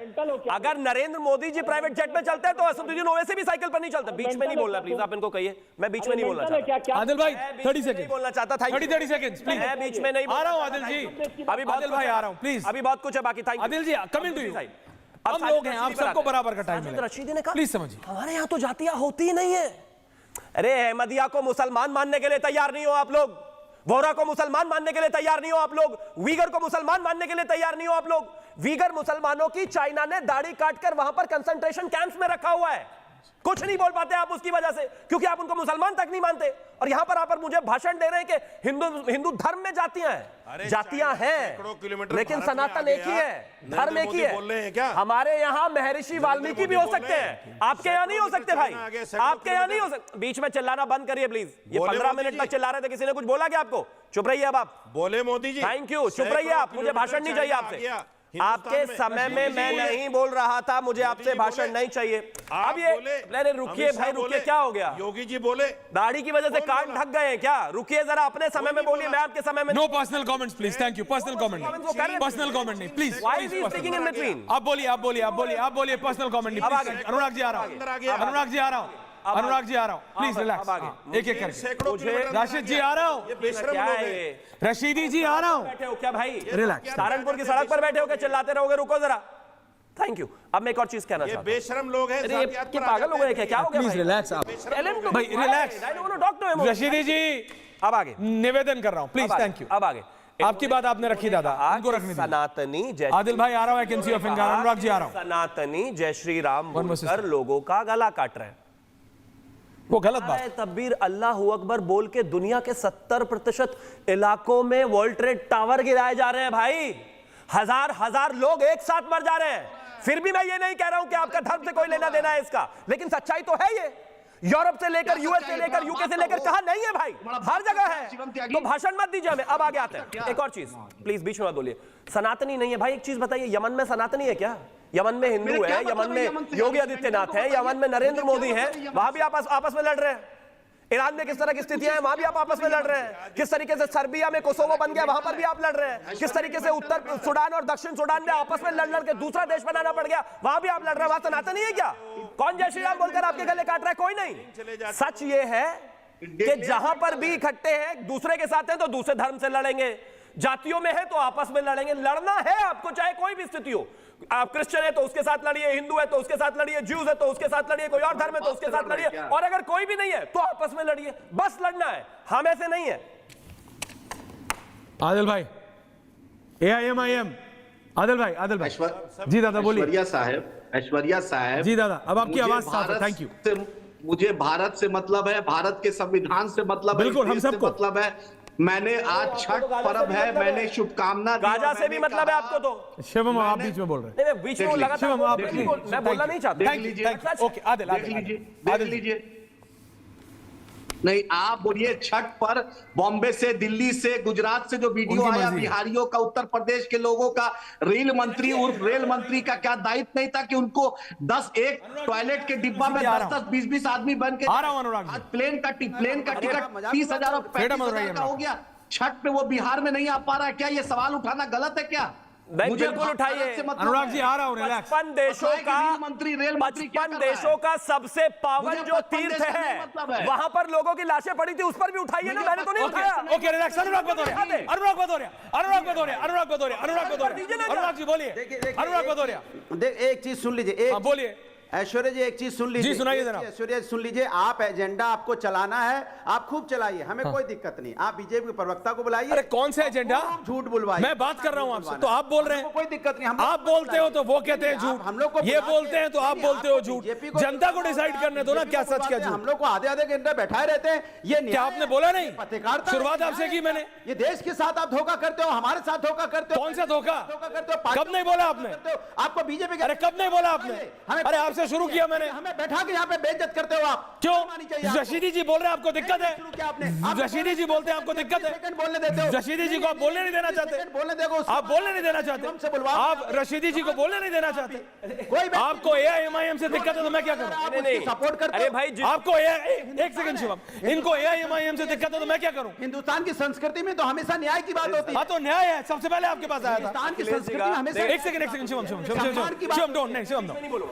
अगर नरेंद्र मोदी जी प्राइवेट जेट में चलते हैं तो असदुद्दीन ओवैसी भी साइकिल पर नहीं चलते। बीच में नहीं बोलना प्लीज, आप इनको कहिए। मैं बीच में नहीं बोलना चाहता। आदिल भाई मैं बीच 30 में नहीं सेकंड बोलना चाहता था। 30 सेकंड्स प्लीज। मैं बीच में नहीं आ रहा हूं आदिल बोलना जी। चाहता। अभी बहुत आदिल भाई कुछ है। आ रहा हूं प्लीज। अभी बहुत कुछ है बाकी। Thank you Adil ji coming to you. अब हम लोग हैं, आप साजिद सबको बराबर का टाइम साजिद मिलेगा। रशीदी ने कहा प्लीज समझिए। हमारे यहाँ तो जातियां होती ही नहीं है। अरे अहमदिया को मुसलमान मानने के लिए तैयार नहीं हो आप लोग, वोहरा को मुसलमान मानने के लिए तैयार नहीं हो आप लोग, वीगर को मुसलमान मानने के लिए तैयार नहीं हो आप लोग। वीगर मुसलमानों की चाइना ने दाढ़ी काटकर वहां पर कंसंट्रेशन कैंप्स में रखा हुआ है। कुछ नहीं बोल पाते आप उसकी वजह से, क्योंकि आप उनको मुसलमान तक नहीं मानते। और यहां पर आप मुझे भाषण दे रहे हैं कि हिंदू धर्म में जातियां हैं। जातियां सैकड़ों हैं, किलोमीटर लेकिन भारत में सनातन आ एक ही गया। है, धर्म एक ही नरेंद्र मोदी बोल रहे हैं क्या? है। हमारे यहाँ महर्षि वाल्मीकि भी हो मोदी बोल सकते रहे हैं, हैं। आपके यहाँ नहीं हो सकते भाई। चाइना आ गया, सैकड़ों आपके यहाँ नहीं हो सकते। बीच में चिल्लाना बंद करिए प्लीज। ये बोले 15 मोदी मिनट जी। तक चिल्ला रहे थे, किसी ने कुछ बोला क्या आपको? चुप रहिए अब आप। बोले मोदी जी। थैंक यू, चुप रहिए आप। मुझे भाषण नहीं चाहिए आपसे। आपके समय में मैं नहीं बोल रहा था, मुझे आपसे भाषण नहीं चाहिए। अब ये अरे रुकिए भाई, रुकिए, क्या हो गया? योगी जी बोले दाढ़ी की वजह से कान ढक गए हैं क्या? रुकिए जरा, अपने समय में बोलिए, मैं आपके समय में। No personal comments please. Thank you. Personal comment वो कर रहे नहीं, हैं। पर्सनल कमेंट नहीं please. Why is he speaking in between? आप बोलिए पर्सनल कमेंट नहीं अब प्लीज। आगे। अनुराग जी आ रहा अंदर आ हूं, गया। अनुराग जी आ रहा हूं, अनुराग जी आ रहा हूं, प्लीज अब रिलैक्स। आगे। एक एक करके। सैकड़ों मुझे- किलोमीटर राशिद जी आ रहा हूं, ये बेशरम क्या लोग है हैं। ये? रशीदी जी आ रहा हूं। बैठे हो क्या भाई? रिलैक्स। सहारनपुर की सड़क पर बैठे हो क्या? चिल्लाते रहोगे, रुको जरा। Thank you. अब मैं एक और चीज कहना ये चाहता हूं। बेशरम लोग हैं। अरे जातियात ये पर आ पागल हो जाते गए क्या? क्या हो गया प्लीज भाई? रिलैक्स आप। Tell him to भाई, be quiet. relax। I don't want to talk to him. Rashidi जी अब आगे, निवेदन कर रहा हूं प्लीज। अब आगे, थैंक यू। अब आगे। आपकी बात आपने रखी दादा, उनको रखने दीजिए। सनातनी जय आदिल भाई आ रहा हूं, वैकेंसी ऑफ इनकार। अनुराग जी आ रहा हूं। सनातनी जय श्री राम One more बोलकर system। लोगों का गला काट रहे हैं। वो गलत बात। तब्बीर अल्लाह अकबर बोल के दुनिया के 70% इलाकों में वर्ल्ड ट्रेड टावर गिराए जा रहे हैं भाई। हजार लोग एक साथ मर जा रहे हैं। फिर भी मैं ये नहीं कह रहा हूं कि आपका धर्म से कोई लेना देना है इसका, लेकिन सच्चाई तो है ये। यूरोप से लेकर यूएस से लेकर यूके से लेकर कहां नहीं है भाई, हर जगह है। तो भाषण मत दीजिए हमें। अब आगे आते हैं। एक और चीज प्लीज, बीच में मत बोलिए। सनातनी नहीं है भाई, एक चीज बताइए, यमन में सनातनी है क्या? यमन में हिंदू है, यमन में योगी आदित्यनाथ है, यमन में नरेंद्र मोदी है, वहां भी आप आपस में लड़ रहे हैं। ईरान में किस तरह की स्थितियां हैं, वहां भी आप आपस में लड़ रहे हैं। किस तरीके से सर्बिया में कोसोवो बन गया, वहां पर भी आप लड़ रहे हैं। किस तरीके से उत्तर सुडान और दक्षिण सुडान में आपस में लड़ के दूसरा देश बनाना पड़ गया, वहां भी आप लड़ रहे हैं। वहां सनातनी है क्या? कौन जय श्री राम बोलकर आपके गले काट रहा है? कोई नहीं। सच ये है कि जहां पर भी इकट्ठे हैं, दूसरे के साथ हैं तो दूसरे धर्म से लड़ेंगे, जातियों में है तो आपस में लड़ेंगे। लड़ना है आपको, चाहे कोई भी स्थिति हो। आप क्रिश्चियन है तो उसके साथ लड़िए, हिंदू है तो उसके साथ लड़िए, ज्यूज है तो उसके साथ लड़िए, कोई और धर्म है तो उसके साथ लड़िए, और अगर कोई भी नहीं है तो आपस में लड़िए। बस लड़ना है, हम ऐसे नहीं है। आदिल भाई AIMIM। आदिल भाई जी दादा बोलिए। ऐश्वर्या साहब जी दादा, अब आपकी मुझे आवाज साफ है। Bharat thank you. मुझे भारत से मतलब है, भारत के संविधान से मतलब है, बिल्कुल, इस हम देश से सबको। मतलब है। मैंने आज छठ पर्व है, मैंने शुभकामना दी। गाजा से मैंने भी मतलब है कहा- आपको तो। शिवम आप बीच में बोल रहे हैं। नहीं, बीच में वो लगातार शिवम आप बोल- मैं बोलना नहीं चाहता। Thank you, thank you. Okay Adil, देख लीजिए नहीं, आप बोलिए छठ पर बॉम्बे से, दिल्ली से, गुजरात से जो वीडियो उनकी आया, मर्जी है। बिहारियों का, उत्तर प्रदेश के लोगों का, रेल मंत्री उर्फ रेल मंत्री का क्या दायित्व नहीं था कि उनको 10 टॉयलेट के डिब्बा में आ रहा 10-10, 20-20 आदमी बन के आ रहा हूं अनुराग जी। आज प्लेन का टिकट 30,000 और फ्रीडम हो रही 35,000 है का हो गया। छठ पे वो बिहार में नहीं आ पा रहा है, क्या ये सवाल उठाना गलत है क्या? बैंक मुझे बिल्कुल उठाइए। भारत से मतलब अनुराग है। जी आ रहा हूं, रिलैक्स। 55 देशों बताइए कि का रेल मंत्री, रेल मंत्री क्या 55 कर रहा है? देशों का सबसे पावन मुझे जो 55 तीर्थ देश का है नहीं मतलब है। वहां पर लोगों की लाशें पड़ी थी, उस पर भी उठाइए ना, मैंने तो नहीं उठाया। Okay relax. अनुराग भदौरिया, अनुराग भदौरिया, अनुराग भदौरिया, अनुराग भदौरिया, अनुराग भदौरिया, अनुराग जी बोलिए। अनुराग भदौरिया, एक चीज सुन लीजिए, हाँ बोलिए। ऐश्वर्या जी एक चीज सुन लीजिए। जी, सुनाइए एक जरा। चीज ऐश्वर्या जी सुन लीजिए, आप एजेंडा आपको चलाना है, आप खूब चलाइए, हमें कोई दिक्कत नहीं। आप बीजेपी के प्रवक्ता को बुलाइए। अरे कौन सा एजेंडा? झूठ बुलवाइए। मैं बात कर रहा हूं आपसे, तो आप बोल रहे हैं। कोई दिक्कत नहीं। हम लोग आप को बोलते हो तो वो कहते हैं आप झूठ, हम लोग को ये बुला के- बोलते हैं तो आप नहीं, बोलते हो आपको झूठ। बीजेपी को जनता को बुलाते डिसाइड हैं, करने दो ना, बीजेपी क्या को सच क्या बुलाते हैं, झूठ। हम लोग को आधे घंटे बैठाए रहते हैं। ये क्या आपने बोला नहीं? पत्रकारिता शुरुआत है, आपसे की मैंने। ये देश के साथ आप धोखा करते हो, हमारे साथ धोखा करते हो। कौन सा धोखा? करते हो, पार्टी कब नहीं बोला आपने? करते हो। आपको बीजेपी अरे कब नहीं बोला आपने? अरे आपसे शुरू किया मैंने। हमें बैठा के यहाँ पे बेइज्जत करते हो आप। क्यों? मानी चाहिए आपको। रशीदी जी बोल रहे हैं आपको दिक्कत है? शुरू किया आपने। रशीदी जी बोलते हैं आपको दिक्कत है? सेकंड बोलने देते हो। रशीदी जी को आप बोलने नहीं देना चाहते? सेकंड बोलने देखो। आप बोलने नहीं देना चाहते? हमसे बुलवा। आप रशीदी जी को बोलने नहीं देना चाहते? कोई आपको एआईएमआईएम से दिक्कत है तो मैं क्या करूं? आप नहीं, उसकी सपोर्ट करते अरे हो। भाई आपको एक सेकंड शिवम, इनको एआईएमआईएम से दिक्कत है तो मैं क्या करूं? हिंदुस्तान की संस्कृति में तो हमेशा न्याय की बात होती है। हाँ तो न्याय है, सबसे पहले आपके पास आया था। हिंदुस्तान की अखिलेश जी संस्कृति का- में हमेशा एक सेकंड शिवम शिवम डोंट नहीं शिवम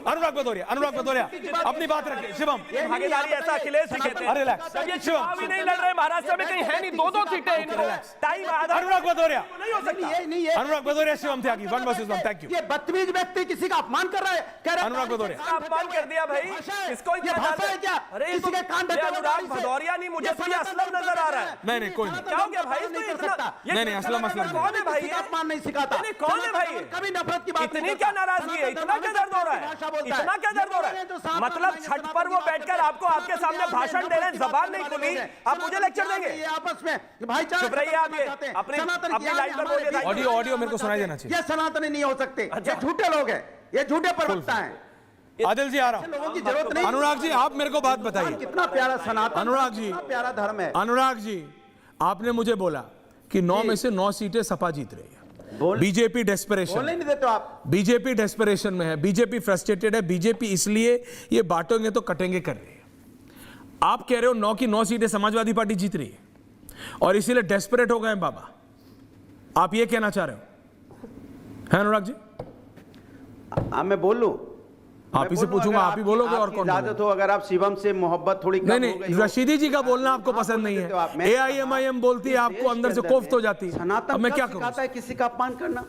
अनुराग भदौरिया, अनुराग भदौरिया अपनी बात रखिए। शिवम भागीदारी ऐसा अखिलेश जी कहते हैं। अरे रिलैक्स। जब ये चुनाव ही नहीं लड़ रहे महाराष्ट्र में, कहीं है नहीं, दो सीटें इनको टाइम आधा अनुराग भदौरिया, नहीं हो सकता। नहीं ये Anurag Bhadauria Shivam Tyagi, one versus one. Thank you. ये बदतमीज व्यक्ति किसी का अपमान कर रहा है, कह रहा है अनुराग भदौरिया। कान अपमान ढके कर दिया भाई। हुए। भाषा है। किसको ये इतना भाषा ज्यादा- है क्या? अरे किसी के कान ढके ये हुए अनुराग गाड़ी से। भदौरिया नहीं, मुझे तो ये सनातन असलम नजर आ रहा है। नहीं कोई नहीं। क्या हो गया भाई? नहीं तो कर इतना- सकता। ये नहीं, असलम कौन है भाई? किसी का अपमान नहीं सिखाता। नहीं, कौन है भाई? कभी नफरत की बात इतनी नहीं क्या करता। नाराजगी है? इतना क्या दर्द हो रहा है? भाषा बोलता है। इतना क्या दर्द हो रहा ये है? तो साफ मतलब बताएंगे, छठ पर सनातन वो की बात बैठकर करें। आपको आपके सामने भाषण दे रहे हैं, जबान नहीं खुली, आप मुझे लेक्चर देंगे? ये आपस में भाईचारा चुप रहिए आप, ये चाहते हैं। अपनी- सनातन अपनी ज्ञान लाइन पर हमारे बोलिए। बीच में ऑडियो मेरे को सुनाई देना चाहिए। ये सनातनी नहीं हो सकते, ये झूठे लोग हैं, ये झूठे प्रवक्ता हैं। आदिल जी आ रहा हूं। लोगों की जरूरत नहीं। अनुराग जी आप मेरे को बात बताइए। कितना प्यारा सनातन, अनुराग जी। कितना प्यारा धर्म है। अनुराग जी आपने मुझे बोला कि 9 में से 9 सीटें सपा जीत रही है। बोल- बीजेपी डेस्परेशन, बोलने नहीं देते हो आप। बीजेपी डेस्परेशन में है, बीजेपी फ्रस्ट्रेटेड है, बीजेपी इसलिए ये बांटोगे तो कटेंगे कर रही है। आप कह रहे हो 9 की 9 सीटें समाजवादी पार्टी जीत रही है और इसीलिए डेस्परेट हो गए हैं बाबा, आप ये कहना चाह रहे हो? है अनुराग जी? मैं बोल लूं? आप ही से मैं बोलूं, पूछूंगा, अगर आप ही बोलोगे और आपकी कौन इजाजत बोलेगा? हो, अगर आप शिवम से मोहब्बत थोड़ी कम नहीं हो गई नहीं, हो। रशीदी जी का बोलना आपको पसंद नहीं देते हो आप। है, मैं- एआईएमआईएम बोलती है, आपको अंदर से कोफ्त हो जाती है। सनातन अब मैं क्या कब करूं? सिखाता है किसी का अपमान करना?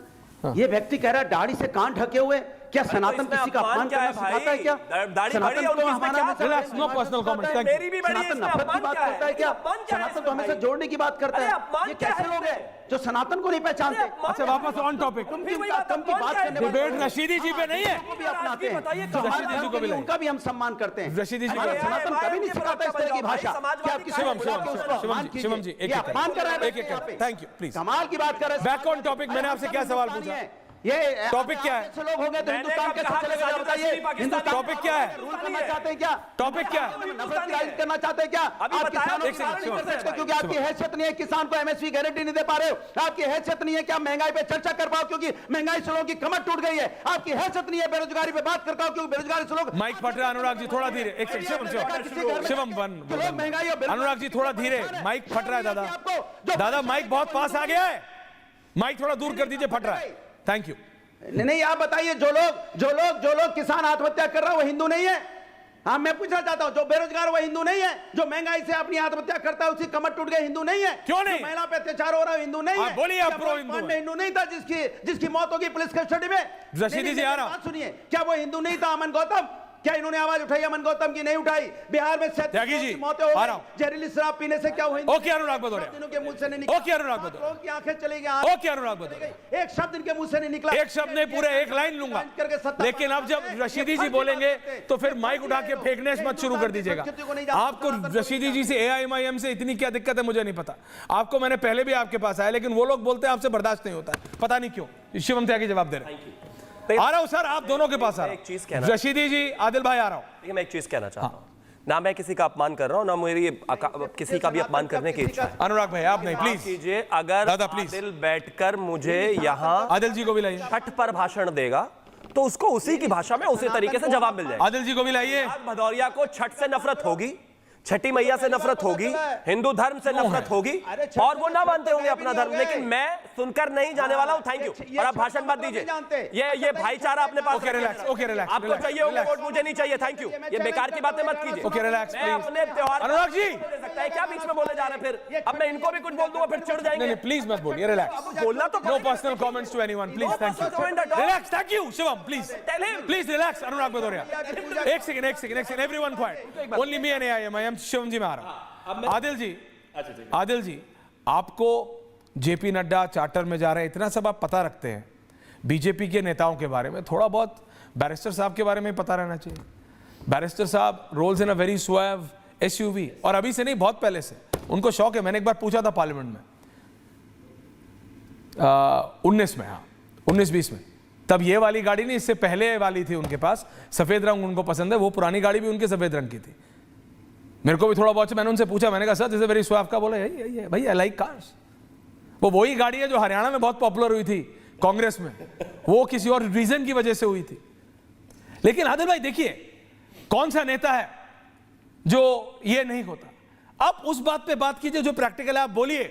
ये व्यक्ति कह रहा है दाढ़ी से कान ढके हुए, क्या सनातन इसमें किसी का अपमान अपमान क्या है करना सिखाता है भाई? क्या? दाढ़ी सनातन बड़ी है, तो उनकी इसमें हमारा क्या? हमेशा- Relax, no personal comment, thank you. मेरी भी बड़ी है, सनातन इसमें नफरत की अपमान बात क्या है? करता है क्या? अपमान क्या है सनातन तो इसमें हमेशा भाई? जोड़ने की बात करता अरे है। अपमान ये क्या कैसे है लोग हैं इसमें? जो सनातन को नहीं पहचानते? अरे अपमान अच्छा वापस ऑन टॉपिक। तुम फिर भी वही कम की अपमान बात क्या है? करने वाले डिबेट लोग हैं। रशीदी जी पे नहीं है। को भी अपनाते हैं। बताइए, जो हमारे रशीदी जी धर्म को के भी लिए लाइए। उनका भी हम सम्मान करते हैं। रशीदी जी को हमारे लाइए। सनातन कभी नहीं सिखाता इस तरह की भाषा कि आप किसी को बुला के उसको अपमान कीजिए। शिवम जी एक ये अपमान कर रहा है एक एक यहाँ पे। Thank you please. कमाल की बात कर रहे हैं। Back on topic, मैंने आपसे क्या सवाल पूछा? ये टॉपिक क्या है? ऐसे लोग हो गए तो मैंने हिंदुस्तान कब कैसे कहा चलेगा कि बताइए? पाकिस्तान हिंदुस्तान टॉपिक क्या है? रूल करना चाहते हैं क्या? टॉपिक क्या है? नफरत की राजनीति करना चाहते हैं क्या? अभी आप बताया, किसानों एक की सेकंड, बात नहीं कर शिवम, सकते क्योंकि आपकी हैसियत नहीं है, किसान को एमएसपी गारंटी नहीं दे पा रहे हो। आपकी हैसियत नहीं है कि आप महंगाई पे चर्चा कर पाओ क्योंकि महंगाई से लोगों की कमर टूट गई है। आपकी हैसियत नहीं है बेरोजगारी पे बात कर पाओ क्योंकि बेरोजगारी से लोग माइक फट रहा है अनुराग जी, थोड़ा धीरे। एक सेकंड शिवम वन महंगाई और अनुराग जी थोड़ा धीरे, माइक फट रहा है दादा। दादा माइक बहुत पास आ गया है, माइक थोड़ा दूर कर दीजिए, फट रहा है। Thank you. नहीं आप बताइए, जो लोग किसान आत्महत्या कर रहा है वो हिंदू नहीं है? हाँ मैं पूछना चाहता हूं, जो बेरोजगार वो हिंदू नहीं है? जो महंगाई से अपनी आत्महत्या करता है उसकी कमर टूट गई, हिंदू नहीं है? क्यों नहीं? जो महिला पे अत्याचार हो रहा है हिंदू नहीं है? आप बोलिए, आप क्या प्रो हिंदू पाकिस्तान हैं। में हिंदू नहीं था जिसकी मौत होगी पुलिस कस्टडी में? रशीदी जी आ रहा हूं। बात सुनिए, क्या वो हिंदू नहीं था? अमन गौतम, क्या इन्होंने आवाज उठाई अमन गौतम की? नहीं उठाई। बिहार में त्यागी जी, 37 मौतें हो आ रहा गई हूं। जहरीली शराब पीने से। क्या हुआ? ओके अनुराग भदौरिया, के मुंह से नहीं ओके अनुराग भदौरिया, लोगों की आंखें चली गई। ओके अनुराग भदौरिया, एक शब्द इनके मुंह से नहीं निकला। एक शब्द नहीं, पूरे एक लाइन लूंगा। लेकिन अब जब रशीदी जी बोलेंगे तो फिर माइक उठा के फेंकने मत शुरू कर दीजिएगा। आपको रशीदी जी से एआईएमआईएम से इतनी क्या दिक्कत है मुझे नहीं पता। आपको मैंने पहले भी आपके पास आया, लेकिन वो लोग बोलते हैं आपसे बर्दाश्त नहीं होता है, पता नहीं क्यों। शिवम त्यागी जवाब दे रहे हैं। आ रहा हूं सर, आप दोनों के पास आ रहा एक चीज कहना- हूं। रशीदी जी, आदिल भाई आ रहा हूं। देखिए, मैं एक चीज कहना चाहता हूं, ना मैं किसी का अपमान कर रहा हूं, ना मेरी किसी का भी अपमान करने की इच्छा है। अनुराग भाई आप नहीं, माफ प्लीज। कीजिए, अगर दादा, प्लीज। आदिल बैठकर मुझे यहाँ आदिल जी को भी लाइए, छठ पर भाषण देगा तो उसको उसी की भाषा में उसी तरीके से जवाब मिल जाएगा। आदिल जी को भी लाइए। अनुराग भदौरिया को छठ से नफरत होगी, छठी मैया से नफरत होगी, हिंदू धर्म से नफरत होगी, और वो ना मानते होंगे अपना धर्म, लेकिन मैं सुनकर नहीं जाने वाला हूं। Thank you. और आप भाषण मत दीजिए। ये भाईचारा अपने पास। Okay relax, okay relax. आपको चाहिए होगा वोट, मुझे नहीं चाहिए। Thank you. ये बेकार की बातें मत कीजिए। ओके रिलैक्स मैं अपने त्योहार अनुराग जी दे सकता है क्या बीच में बोले जा रहे हैं? फिर अब मैं इनको भी कुछ बोल दूंगा, फिर चिढ़ जाएंगे। नहीं प्लीज मत बोलिए, रिलैक्स। बोलना तो no personal comments to anyone, please. Thank you. Relax. Thank you Shivam, please please relax. Anurag Bhadauria, एक second, everyone quiet, only me and I am Shivam ji में आ रहा हूं। आदिल जी, आपको जेपी नड्डा चार्टर में जा रहे हैं, इतना सब आप पता रखते हैं बीजेपी के नेताओं के बारे में, थोड़ा बहुत बैरिस्टर साहब के बारे में पता रहना चाहिए। बैरिस्टर साहब rolls in a very suave SUV, और अभी से नहीं, बहुत पहले से उनको शौक है। मैंने एक बार पूछा था पार्लियामेंट में 19 में, हाँ 19-20 में, तब ये वाली गाड़ी नहीं, इससे पहले वाली थी उनके पास, सफेद रंग उनको पसंद है, वो पुरानी गाड़ी भी उनके सफेद रंग की थी। मेरे को भी थोड़ा बहुत, मैंने उनसे पूछा, मैंने कहा सर जैसे वेरी स्वाफ का, बोले यही है भाई, आई लाइक कार्स। वो वही गाड़ी है जो हरियाणा में बहुत पॉपुलर हुई थी कांग्रेस में, वो किसी और रीजन की वजह से हुई थी। लेकिन आदिल भाई देखिए, कौन सा नेता है जो ये नहीं होता। अब उस बात पे बात कीजिए जो प्रैक्टिकल है। आप बोलिए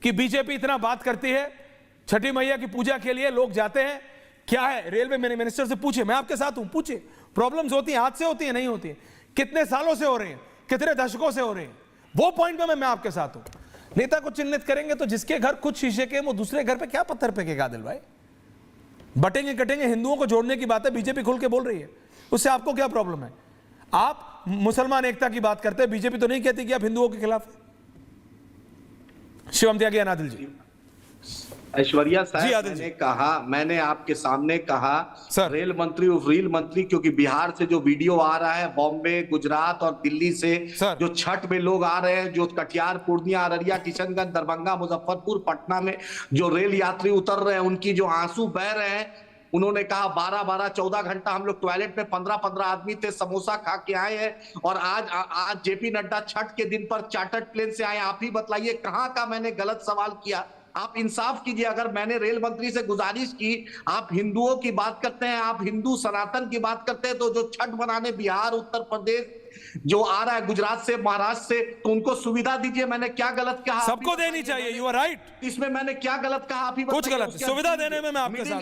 कि बीजेपी इतना बात करती है, छठी मैया की पूजा के लिए लोग जाते हैं, क्या है रेलवे मिनिस्टर से पूछिए, मैं आपके साथ हूं, पूछिए। प्रॉब्लम्स होती हैं, हाथ से होती है, नहीं होती है, कितने सालों से हो रही हैं, कितने दशकों से हो रही हैं, वो पॉइंट में मैं आपके साथ हूं। नेता को चिन्हित करेंगे तो जिसके घर कुछ शीशे के, वो दूसरे घर पे क्या पत्थर फेंकेगा आदिल भाई? बटेंगे कटेंगे, हिंदुओं को जोड़ने की बात है, बीजेपी खुल के बोल रही है, उससे आपको क्या प्रॉब्लम है? आप मुसलमान एकता की बात करते हैं, बीजेपी तो नहीं कहती कि आप हिंदुओं के खिलाफ है। शिवम त्यागी अनादिल जी। ऐश्वर्या साहब, मैंने आपके सामने कहा सर, रेल मंत्री रेल मंत्री, क्योंकि बिहार से जो वीडियो आ रहा है, बॉम्बे, गुजरात और दिल्ली से जो छठ में लोग आ रहे हैं, जो कटिहार, पूर्णिया, अररिया, किशनगंज, दरभंगा, मुजफ्फरपुर, पटना में जो रेल यात्री उतर रहे हैं, उनकी जो आंसू बह रहे हैं। उन्होंने कहा 12-12, 14 घंटा हम लोग टॉयलेट में 15-15 आदमी थे, समोसा खा के आए हैं, और आज जेपी नड्डा छठ के दिन पर चार्टर्ड प्लेन से आए। आप ही बताइए कहां का मैंने गलत सवाल किया? आप इंसाफ कीजिए। अगर मैंने रेल मंत्री से गुजारिश की, आप हिंदुओं की बात करते हैं, आप हिंदू सनातन की बात करते हैं, तो जो छठ मनाने बिहार, उत्तर प्रदेश जो आ रहा है, गुजरात से, महाराष्ट्र से, तो उनको सुविधा दीजिए। मैंने क्या गलत कहा? सबको देनी चाहिए, यू आर राइट। इसमें मैंने क्या गलत कहा? आप ही कुछ गलत, सुविधा देने में मैं आपके साथ।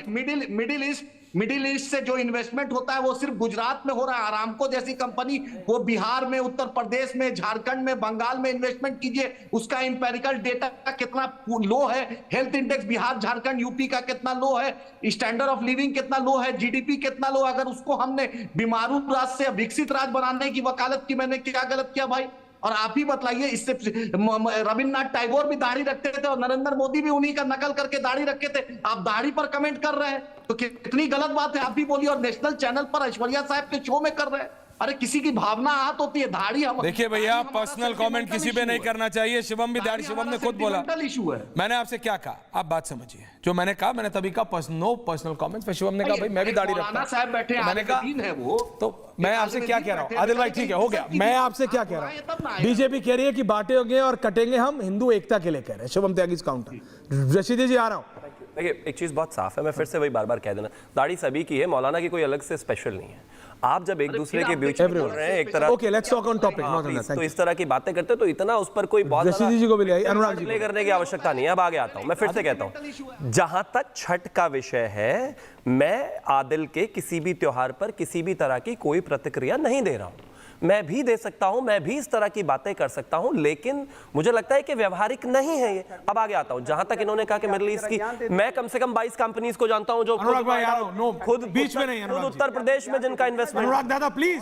मिडिल ईस्ट से जो इन्वेस्टमेंट होता है वो सिर्फ गुजरात में हो रहा है। आरामको जैसी कंपनी वो बिहार में, उत्तर प्रदेश में, झारखंड में, बंगाल में इन्वेस्टमेंट कीजिए। उसका इंपेरिकल डेटा कितना लो है, health index Bihar, Jharkhand, UP का कितना लो है, स्टैंडर्ड ऑफ लिविंग कितना लो है, जीडीपी कितना लो है। अगर उसको हमने बीमारू राज्य से विकसित राज्य बनाने की वकालत की, मैंने क्या गलत किया भाई? और आप ही बताइए, इससे रविन्द्रनाथ टैगोर भी दाढ़ी रखते थे और नरेंद्र मोदी भी उन्हीं का नकल करके दाढ़ी रखे थे। आप दाढ़ी पर कमेंट कर रहे हैं तो कितनी गलत बात है, आप भी बोलिए। और नेशनल चैनल पर ऐश्वर्या साहब के शो में कर रहे हैं। अरे किसी की भावना आहत होती है, दाढ़ी हम देखिए भैया, पर्सनल कमेंट किसी पे नहीं करना चाहिए। शिवम भी दाढ़ी, शिवम ने खुद बोला, इशू है। मैंने आपसे क्या कहा, आप बात समझिए। जो मैंने कहा, मैंने तभी कहा नो पर्सनल कमेंट्स। फिर शिवम ने कहा भाई मैं भी दाढ़ी रखता हूं। साहब बैठे, मैंने कहा है वो, तो मैं आपसे क्या कह रहा हूं आदिल भाई? ठीक है, हो गया। मैं आपसे क्या कह रहा हूं, बीजेपी कह रही है कि बांटेंगे और कटेंगे हम, हिंदू एकता के लिए कह रहे हैं। शिवम त्यागी काउंटर। रशीदी जी आ रहा हूं। देखिए, एक चीज बहुत साफ है, मैं फिर से वही बार बार कह देना, दाढ़ी सभी की है, मौलाना की कोई अलग से स्पेशल नहीं है। आप जब एक दूसरे के बीच में बोल रहे हैं एक तरह, okay let's talk on topic, not on that, तो इस तरह की बातें करते तो इतना उस पर कोई बहुत रशीदी जी को भी ले आई, अनुराग जी प्ले करने की आवश्यकता नहीं है। अब आगे आता हूं, मैं फिर से कहता हूं, जहां तक छठ का विषय है, मैं आदिल के किसी भी त्योहार पर किसी भी तरह की कोई प्रतिक्रिया नहीं दे रहा हूं। मैं भी दे सकता हूं, मैं भी इस तरह की बातें कर सकता हूं, लेकिन मुझे लगता है कि व्यवहारिक नहीं है ये। अब आगे आता हूं, जहां तक इन्होंने कहा कि मिडिल ईस्ट की, मैं कम से कम 22 कंपनीज को जानता हूं जो खुद बीच में नहीं, खुद उत्तर प्रदेश में जिनका इन्वेस्टमेंट। अनुराग दादा प्लीज,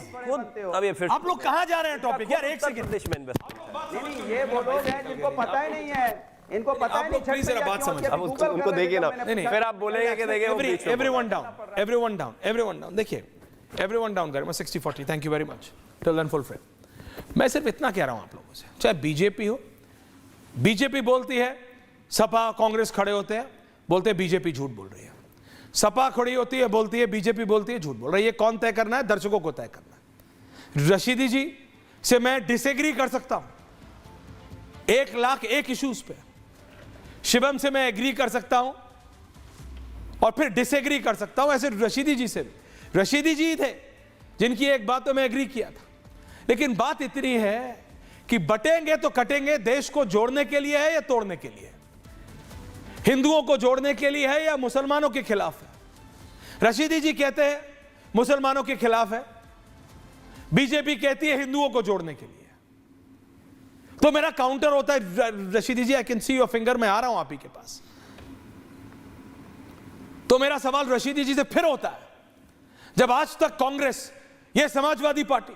अब ये फिर आप लोग कहां जा रहे हैं टॉपिक यार? एक सेकंड, प्रदेश में इन्वेस्टमेंट, ये वो लोग हैं जिनको पता ही नहीं है, इनको पता ही नहीं। प्लीज जरा बात समझिए। अब उनको देखिए ना, फिर आप बोलेंगे कि देखिए everyone down, everyone down, everyone down. देखिए एवरीवन डाउन करें, मैं 60-40, thank you very much, till then full frame. मैं सिर्फ इतना कह रहा हूं आप लोगों से, चाहे बीजेपी हो, बीजेपी बोलती है, सपा कांग्रेस खड़े होते हैं, बोलते हैं बीजेपी झूठ बोल रही है। सपा खड़ी होती है, बोलती है बीजेपी बोलती है झूठ बोल रही है। कौन तय करना है? दर्शकों को तय करना है। रशीदी जी से मैं डिसएग्री कर सकता हूं 1,00,001 इश्यूज पे। शिवम से मैं एग्री कर सकता हूं और फिर डिसएग्री कर सकता हूं, ऐसे रशीदी जी से भी। रशीदी जी थे जिनकी एक बात तो मैं एग्री किया था, लेकिन बात इतनी है कि बटेंगे तो कटेंगे देश को जोड़ने के लिए है या तोड़ने के लिए, हिंदुओं को जोड़ने के लिए है या मुसलमानों के खिलाफ है। रशीदी जी कहते हैं मुसलमानों के खिलाफ है, बीजेपी कहती है हिंदुओं को जोड़ने के लिए। तो मेरा काउंटर होता है, Rashidi ji I can see your finger, मैं आ रहा हूं आप ही के पास। तो मेरा सवाल रशीदी जी से फिर होता है, जब आज तक कांग्रेस, ये समाजवादी पार्टी,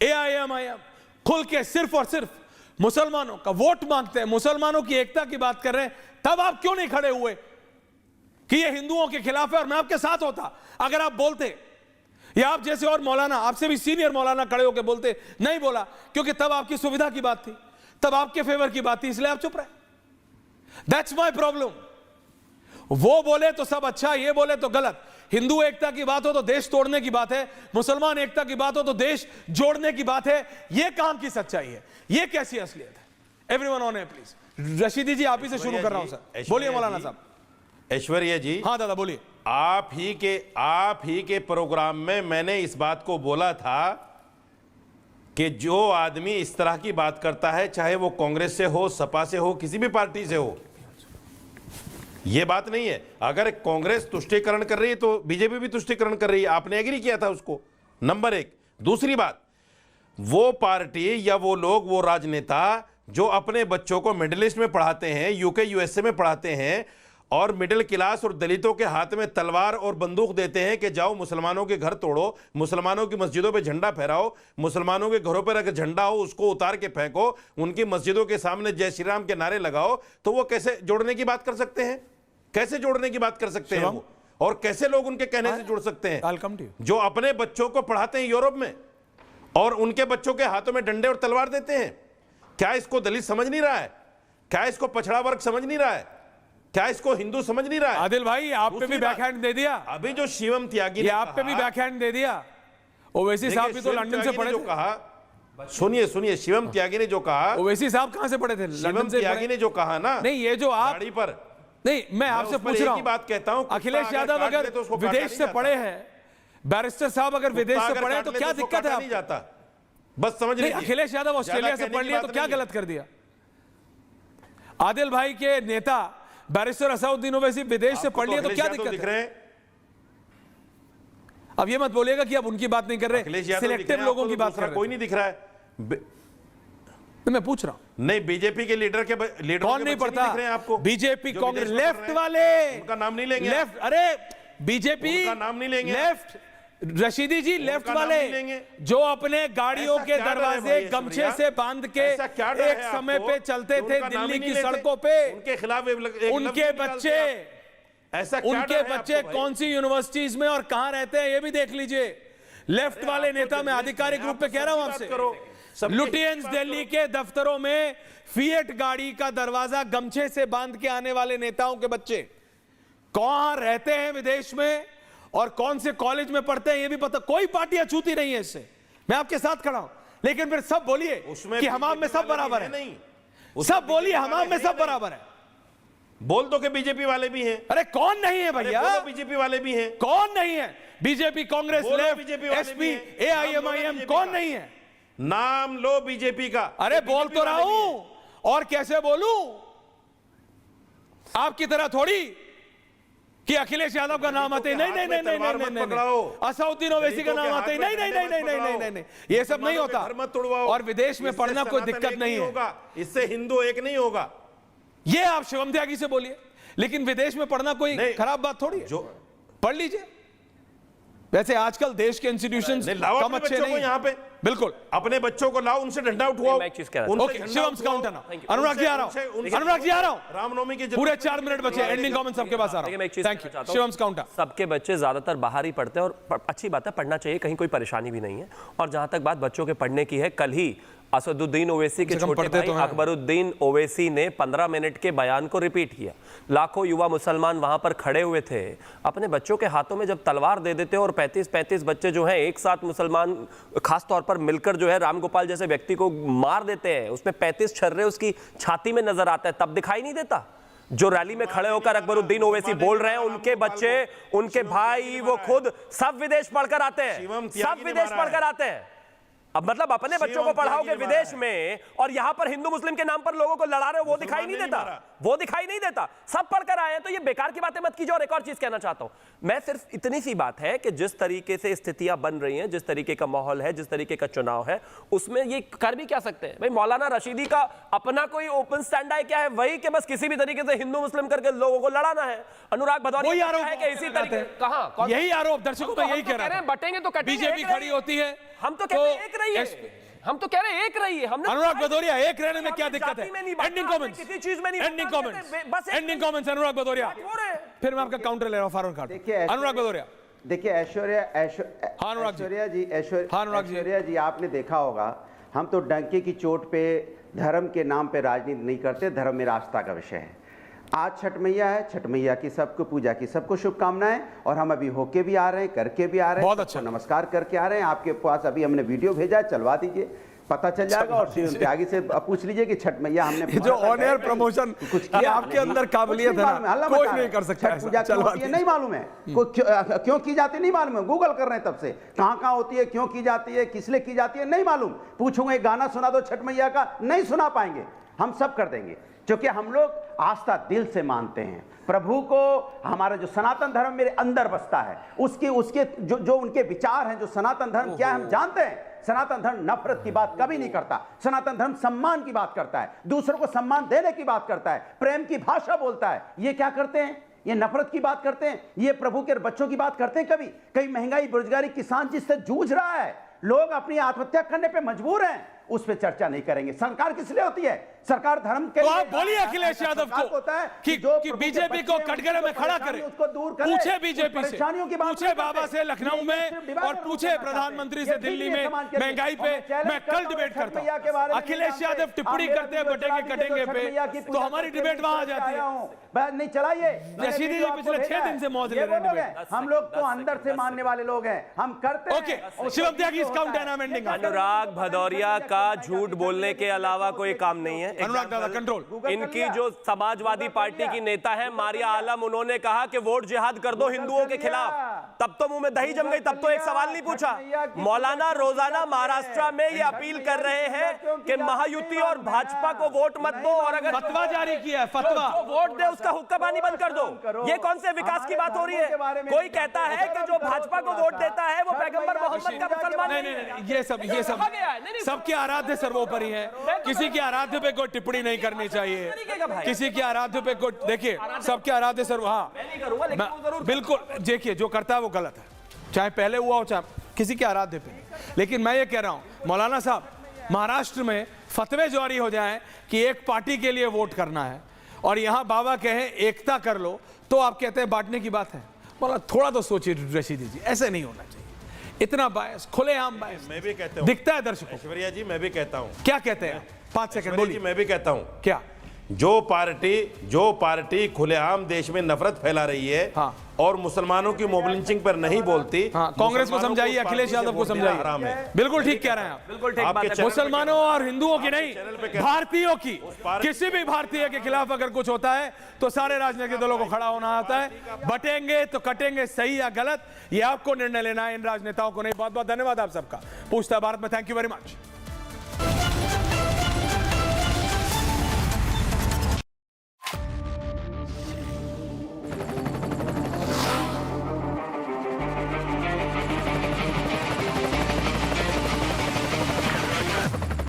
एआईएमआईएम खुल के सिर्फ और सिर्फ मुसलमानों का वोट मांगते हैं, मुसलमानों की एकता की बात कर रहे हैं, तब आप क्यों नहीं खड़े हुए कि ये हिंदुओं के खिलाफ है? और मैं आपके साथ होता अगर आप बोलते, या आप जैसे और मौलाना, आपसे भी सीनियर मौलाना खड़े होकर बोलते। नहीं बोला क्योंकि तब आपकी सुविधा की बात थी, तब आपके फेवर की बात थी, इसलिए आप चुप रहे। That's my problem. वो बोले तो सब अच्छा, ये बोले तो गलत। हिंदू एकता की बात हो तो देश तोड़ने की बात है, मुसलमान एकता की बात हो तो देश जोड़ने की बात है। ये काम की सच्चाई है, ये कैसी असलियत है? Everyone on air please. Rashidi ji आप ही से शुरू कर रहा हूं सर, बोलिए मौलाना साहब। ऐश्वर्या जी, हाँ दादा बोलिए। आप ही के प्रोग्राम में मैंने इस बात को बोला था कि जो आदमी इस तरह की बात करता है, चाहे वो कांग्रेस से हो, सपा से हो, किसी भी पार्टी से हो, ये बात नहीं है। अगर कांग्रेस तुष्टीकरण कर रही है तो बीजेपी भी तुष्टीकरण कर रही है, आपने एग्री किया था उसको, नंबर एक। दूसरी बात, वो पार्टी या वो लोग, वो राजनेता जो अपने बच्चों को मिडिल ईस्ट में पढ़ाते हैं, यूके यूएसए में पढ़ाते हैं, और मिडिल क्लास और दलितों के हाथ में तलवार और बंदूक देते हैं कि जाओ मुसलमानों के घर तोड़ो, मुसलमानों की मस्जिदों पे झंडा फहराओ, मुसलमानों के घरों पर अगर झंडा हो उसको उतार के फेंको, उनकी मस्जिदों के सामने जय श्री राम के नारे लगाओ, तो वो कैसे जोड़ने की बात कर सकते हैं? कैसे जोड़ने की बात कर सकते हैं वो? और कैसे लोग उनके कहने से जुड़ सकते हैं जो अपने बच्चों को पढ़ाते हैं यूरोप में और उनके बच्चों के हाथों में डंडे और तलवार देते हैं? क्या इसको दलित समझ नहीं रहा है? क्या इसको पछड़ा वर्ग समझ नहीं रहा है? क्या इसको हिंदू समझ नहीं रहा है? आदिल भाई आप पे भी बैकहैंड दे दिया। अभी जो शिवम त्यागी ने आप पे भी बैकहैंड दे दिया। ओवैसी साहब भी तो लंदन से पढ़े थे। कहा, सुनिए, शिवम त्यागी ने जो कहा, ओवैसी साहब कहां से पढ़े थे? शिवम त्यागी ने जो कहा ना, नहीं ये जो आप गाड़ी पर, नहीं मैं आपसे पूछ रहा हूं, बात कहता हूं, अखिलेश यादव अगर विदेश से पढ़े हैं, बैरिस्टर साहब अगर विदेश से पढ़े तो क्या दिक्कत है? नहीं जाता, बस समझ लीजिए। अखिलेश यादव ऑस्ट्रेलिया से पढ़ लिया तो क्या गलत कर दिया? आदिल भाई के नेता बैरिस्टर असदुद्दीन ओवैसी विदेश से पढ़ लिया तो क्या दिक्कत है? अब ये मत बोलिएगा कि अब उनकी बात नहीं कर रहे, सिलेक्टिव लोगों की बात कर रहे। कोई नहीं दिख रहा है, मैं पूछ रहा हूं। नहीं, बीजेपी के लीडर कौन नहीं पढ़ता? दिख रहे हैं आपको? बीजेपी कांग्रेस लेफ्ट वाले, उनका नाम नहीं लेंगे? लेफ्ट, अरे बीजेपी का नाम नहीं लेंगे? लेफ्ट, रशीदी जी लेफ्ट वाले जो अपने गाड़ियों के दरवाजे गमछे से बांध के एक समय पे चलते थे दिल्ली की सड़कों पे, उनके खिलाफ उनके बच्चे, ऐसा उनके बच्चे कौन सी यूनिवर्सिटीज में और कहां रहते हैं ये भी देख लीजिए। लेफ्ट वाले नेता, मैं आधिकारिक रूप में कह रहा हूं आपसे, लुटियंस दिल्ली के दफ्तरों में फिएट गाड़ी का दरवाजा गमछे से बांध के आने वाले नेताओं के बच्चे कहां रहते हैं विदेश में और कौन से कॉलेज में पढ़ते हैं ये भी पता। कोई पार्टी अछूती नहीं है इससे, मैं आपके साथ खड़ा हूं। लेकिन फिर सब बोलिए कि हमाम में सब बराबर है, नहीं सब बोलिए हमाम में सब बराबर है। बोल दो कि बीजेपी वाले भी हैं। अरे कौन नहीं है भैया? बीजेपी वाले भी हैं। कौन नहीं है? BJP, Congress, left, SP, AIMIM, कौन नहीं है? नाम लो बीजेपी का। अरे बोल तो रहा हूं, और कैसे बोलूं? आपकी तरह थोड़ी कि अखिलेश यादव का नाम आते, नहीं नहीं नहीं नहीं नहीं नहीं, असदुद्दीन ओवैसी का नाम आते, नहीं नहीं नहीं नहीं नहीं नहीं नहीं, ये सब नहीं होता। और विदेश में पढ़ना कोई दिक्कत नहीं है, इससे हिंदू एक नहीं होगा। ये आप शिवम त्यागी से बोलिए, लेकिन विदेश में पढ़ना कोई खराब बात थोड़ी है। पढ़ लीजिए। वैसे आजकल देश के इंस्टीट्यूशंस कम अच्छे नहीं यहाँ पे, बिल्कुल अपने बच्चों को लाओ, उनसे डंडा उठवाओ। शिवम काउंटर ना, अनुराग जी आ रहा हूं, अनुराग जी आ रहा हूं, रामनवमी के पूरे 4 मिनट बचे, एंडिंग कमेंट्स सबके पास आ रहा हूं। Thank you. शिवम काउंटर, सबके बच्चे ज्यादातर बाहर ही पढ़ते हैं और अच्छी बात है, पढ़ना चाहिए, कहीं कोई परेशानी भी नहीं है। और जहां तक बात बच्चों के पढ़ने की है, कल ही असदुद्दीन ओवैसी के छोटे भाई अकबरुद्दीन ओवैसी ने 15 मिनट के बयान को रिपीट किया। लाखों युवा मुसलमान वहां पर खड़े हुए थे, अपने बच्चों के हाथों में जब तलवार दे देते और 35-35 बच्चे जो हैं एक साथ मुसलमान खास तौर पर मिलकर जो है रामगोपाल जैसे व्यक्ति को मार देते हैं, उसमें 35 छर्रे उसकी छाती में नजर आता है, तब दिखाई नहीं देता? जो रैली में खड़े होकर अकबरुद्दीन ओवैसी बोल रहे हैं, उनके बच्चे, उनके भाई, वो खुद सब विदेश पढ़कर आते हैं, सब विदेश पढ़कर आते हैं। अब मतलब अपने बच्चों को पढ़ाओगे विदेश में और यहां पर हिंदू मुस्लिम के नाम पर लोगों को लड़ा रहे हो, वो दिखाई नहीं देता, वो दिखाई नहीं देता। सब पढ़कर आए हैं, तो ये बेकार की बातें मत कीजिए। और एक और चीज कहना चाहता हूं मैं, सिर्फ इतनी सी बात है कि जिस तरीके से स्थितियां बन रही हैं, जिस तरीके का माहौल है, जिस तरीके का चुनाव है, उसमें ये कर भी क्या सकते हैं भाई। मौलाना रशीदी का अपना कोई ओपन स्टैंड है क्या है, वही कि बस किसी भी तरीके से हिंदू मुस्लिम करके लोगों को लड़ाना है। अनुराग भदौरिया है कि इसी तरीके कहां, यही आरोप दर्शकों में यही कह रहा है, बटेंगे तो कटेंगे। बीजेपी खड़ी होती है, हम तो कहते हैं एक रही है, हम तो कह रहे हैं एक रही है। हमने अनुराग भदौरिया एक रहने में क्या दिक्कत है? एंडिंग कमेंट्स, किसी चीज में नहीं, एंडिंग कमेंट्स, बस एंडिंग कमेंट्स अनुराग भदौरिया। फिर मैं आपका काउंटर ले रहा हूं फारूक खान। देखिए अनुराग भदौरिया, देखिए ऐश्वर्या जी, आपने देखा होगा, हम तो डंके की चोट पे धर्म के नाम पे राजनीति नहीं करते, धर्म में आस्था का विषय है। आज छठ मैया है, छठ मैया की सबको पूजा की सबको शुभकामनाएं, और हम अभी होके भी आ रहे हैं, करके भी आ रहे हैं, बहुत अच्छा, नमस्कार करके आ रहे हैं। आपके पास अभी हमने वीडियो भेजा है, चलवा दीजिए, पता चल जाएगा। और त्यागी से पूछ लीजिए कि छठ मैया हमने जो ऑन एयर प्रमोशन कुछ किया, आपके अंदर काबिलियत है, कोई नहीं कर सकता। छठ पूजा क्यों होती है नहीं मालूम है, क्यों की जाती है नहीं मालूम है, गूगल कर रहे हैं तब से, कहां होती है, क्यों की जाती है, किस लिए की जाती है नहीं मालूम। पूछूंगा गाना सुना दो छठ मैया का, नहीं सुना पाएंगे, हम सब कर देंगे, क्योंकि हम लोग आस्था दिल से मानते हैं प्रभु को। हमारा जो सनातन धर्म मेरे अंदर बसता है, उसके जो उनके विचार हैं, जो सनातन धर्म क्या है हम जानते हैं। सनातन धर्म नफरत की बात कभी नहीं करता, सनातन धर्म सम्मान की बात करता है, दूसरों को सम्मान देने की बात करता है, प्रेम की भाषा बोलता है। ये क्या करते हैं, ये नफरत की बात करते हैं, ये प्रभु के बच्चों की बात करते हैं। कभी महंगाई, बेरोजगारी, किसान जिससे जूझ रहा है, लोग अपनी आत्महत्या करने पे मजबूर हैं, उस पर चर्चा नहीं करेंगे। सरकार किस लिए होती है? सरकार धर्म के तो लिए। आप बोलिए अखिलेश यादव को कि बीजेपी को कटघरे में खड़ा करे, उसको दूर करे, पूछे बीजेपी से, परेशानियों की बात पूछे बाबा से लखनऊ में, और पूछे प्रधानमंत्री से दिल्ली में महंगाई पे। मैं कल डिबेट करता हूं, अखिलेश यादव टिप्पणी करते हैं बटेंगे कटेंगे पे, तो हमारी डिबेट वहां आ जाती है। नहीं चलाइए, रशीदी जी पिछले 6 दिन से मौज ले रहे हैं। हम लोग तो अंदर से मानने वाले लोग हैं, हम करते हैं। ओके, शिवम त्यागी इस काउंट टाइम एंडिंग। अनुराग भदौरिया का झूठ बोलने के अलावा कोई काम नहीं है। अनुराग दादा कंट्रोल। इनकी जो समाजवादी पार्टी की नेता है मारिया आलम, उन्होंने कहा कि वोट जिहाद कर दो हिंदुओं के खिलाफ, तब तो मुंह में दही जम गई, तब तो एक सवाल नहीं पूछा। मौलाना रोजाना महाराष्ट्र में ये अपील कर रहे हैं कि महायुति और भाजपा को वोट मत दो, और अगर फतवा जारी किया है, फतवा जो वोट दे उसका हुक्का पानी बंद कर दो। ये कौन से विकास की बात हो रही है? कोई कहता है कि जो भाजपा को वोट देता है वो पैगंबर मोहम्मद का मुसलमान नहीं है। ये सब सबके आराध्य सर्वोपरि है, किसी के आराध्य पे कोई टिप्पणी नहीं करनी चाहिए, किसी के आराध्य पे कोई, देखिए सबके आराध्य सर्व, हाँ बिल्कुल, देखिए जो करता है वो गलत है, चाहे पहले हुआ हो चाहे किसी के आराध्य पे। लेकिन मैं ये कह रहा हूं मौलाना साहब, महाराष्ट्र में फतवे जारी हो जाएं कि एक पार्टी के लिए वोट करना है, और यहां बाबा कहें एकता कर लो, तो आप कहते हैं बांटने की बात है। मौलाना थोड़ा तो सोचिए रशीदी जी, ऐसे नहीं होना चाहिए, इतना बायस, खुलेआम बायस। मैं भी कहता हूं, दिखता है दर्शकों। ऐश्वर्या जी मैं भी कहता हूं। क्या कहते हैं? 5 सेकंड बोलिए। मैं भी कहता हूं, क्या? जो पार्टी खुलेआम देश में नफरत फैला रही है, हाँ, और मुसलमानों की मोब लिंचिंग पर नहीं बोलती, हाँ, कांग्रेस को समझाइए, अखिलेश यादव को समझाइए। हराम है। बिल्कुल ठीक कह रहे हैं आप, बिल्कुल ठीक बात है। मुसलमानों और हिंदुओं की नहीं, भारतीयों की, किसी भी भारतीय के खिलाफ अगर कुछ होता है तो सारे राजनीतिक दलों को खड़ा होना आता है। बटेंगे तो कटेंगे, सही या गलत ये आपको निर्णय लेना है, इन राजनेताओं को नहीं। बहुत बहुत धन्यवाद आप सबका। पूछता भारत में, थैंक यू वेरी मच।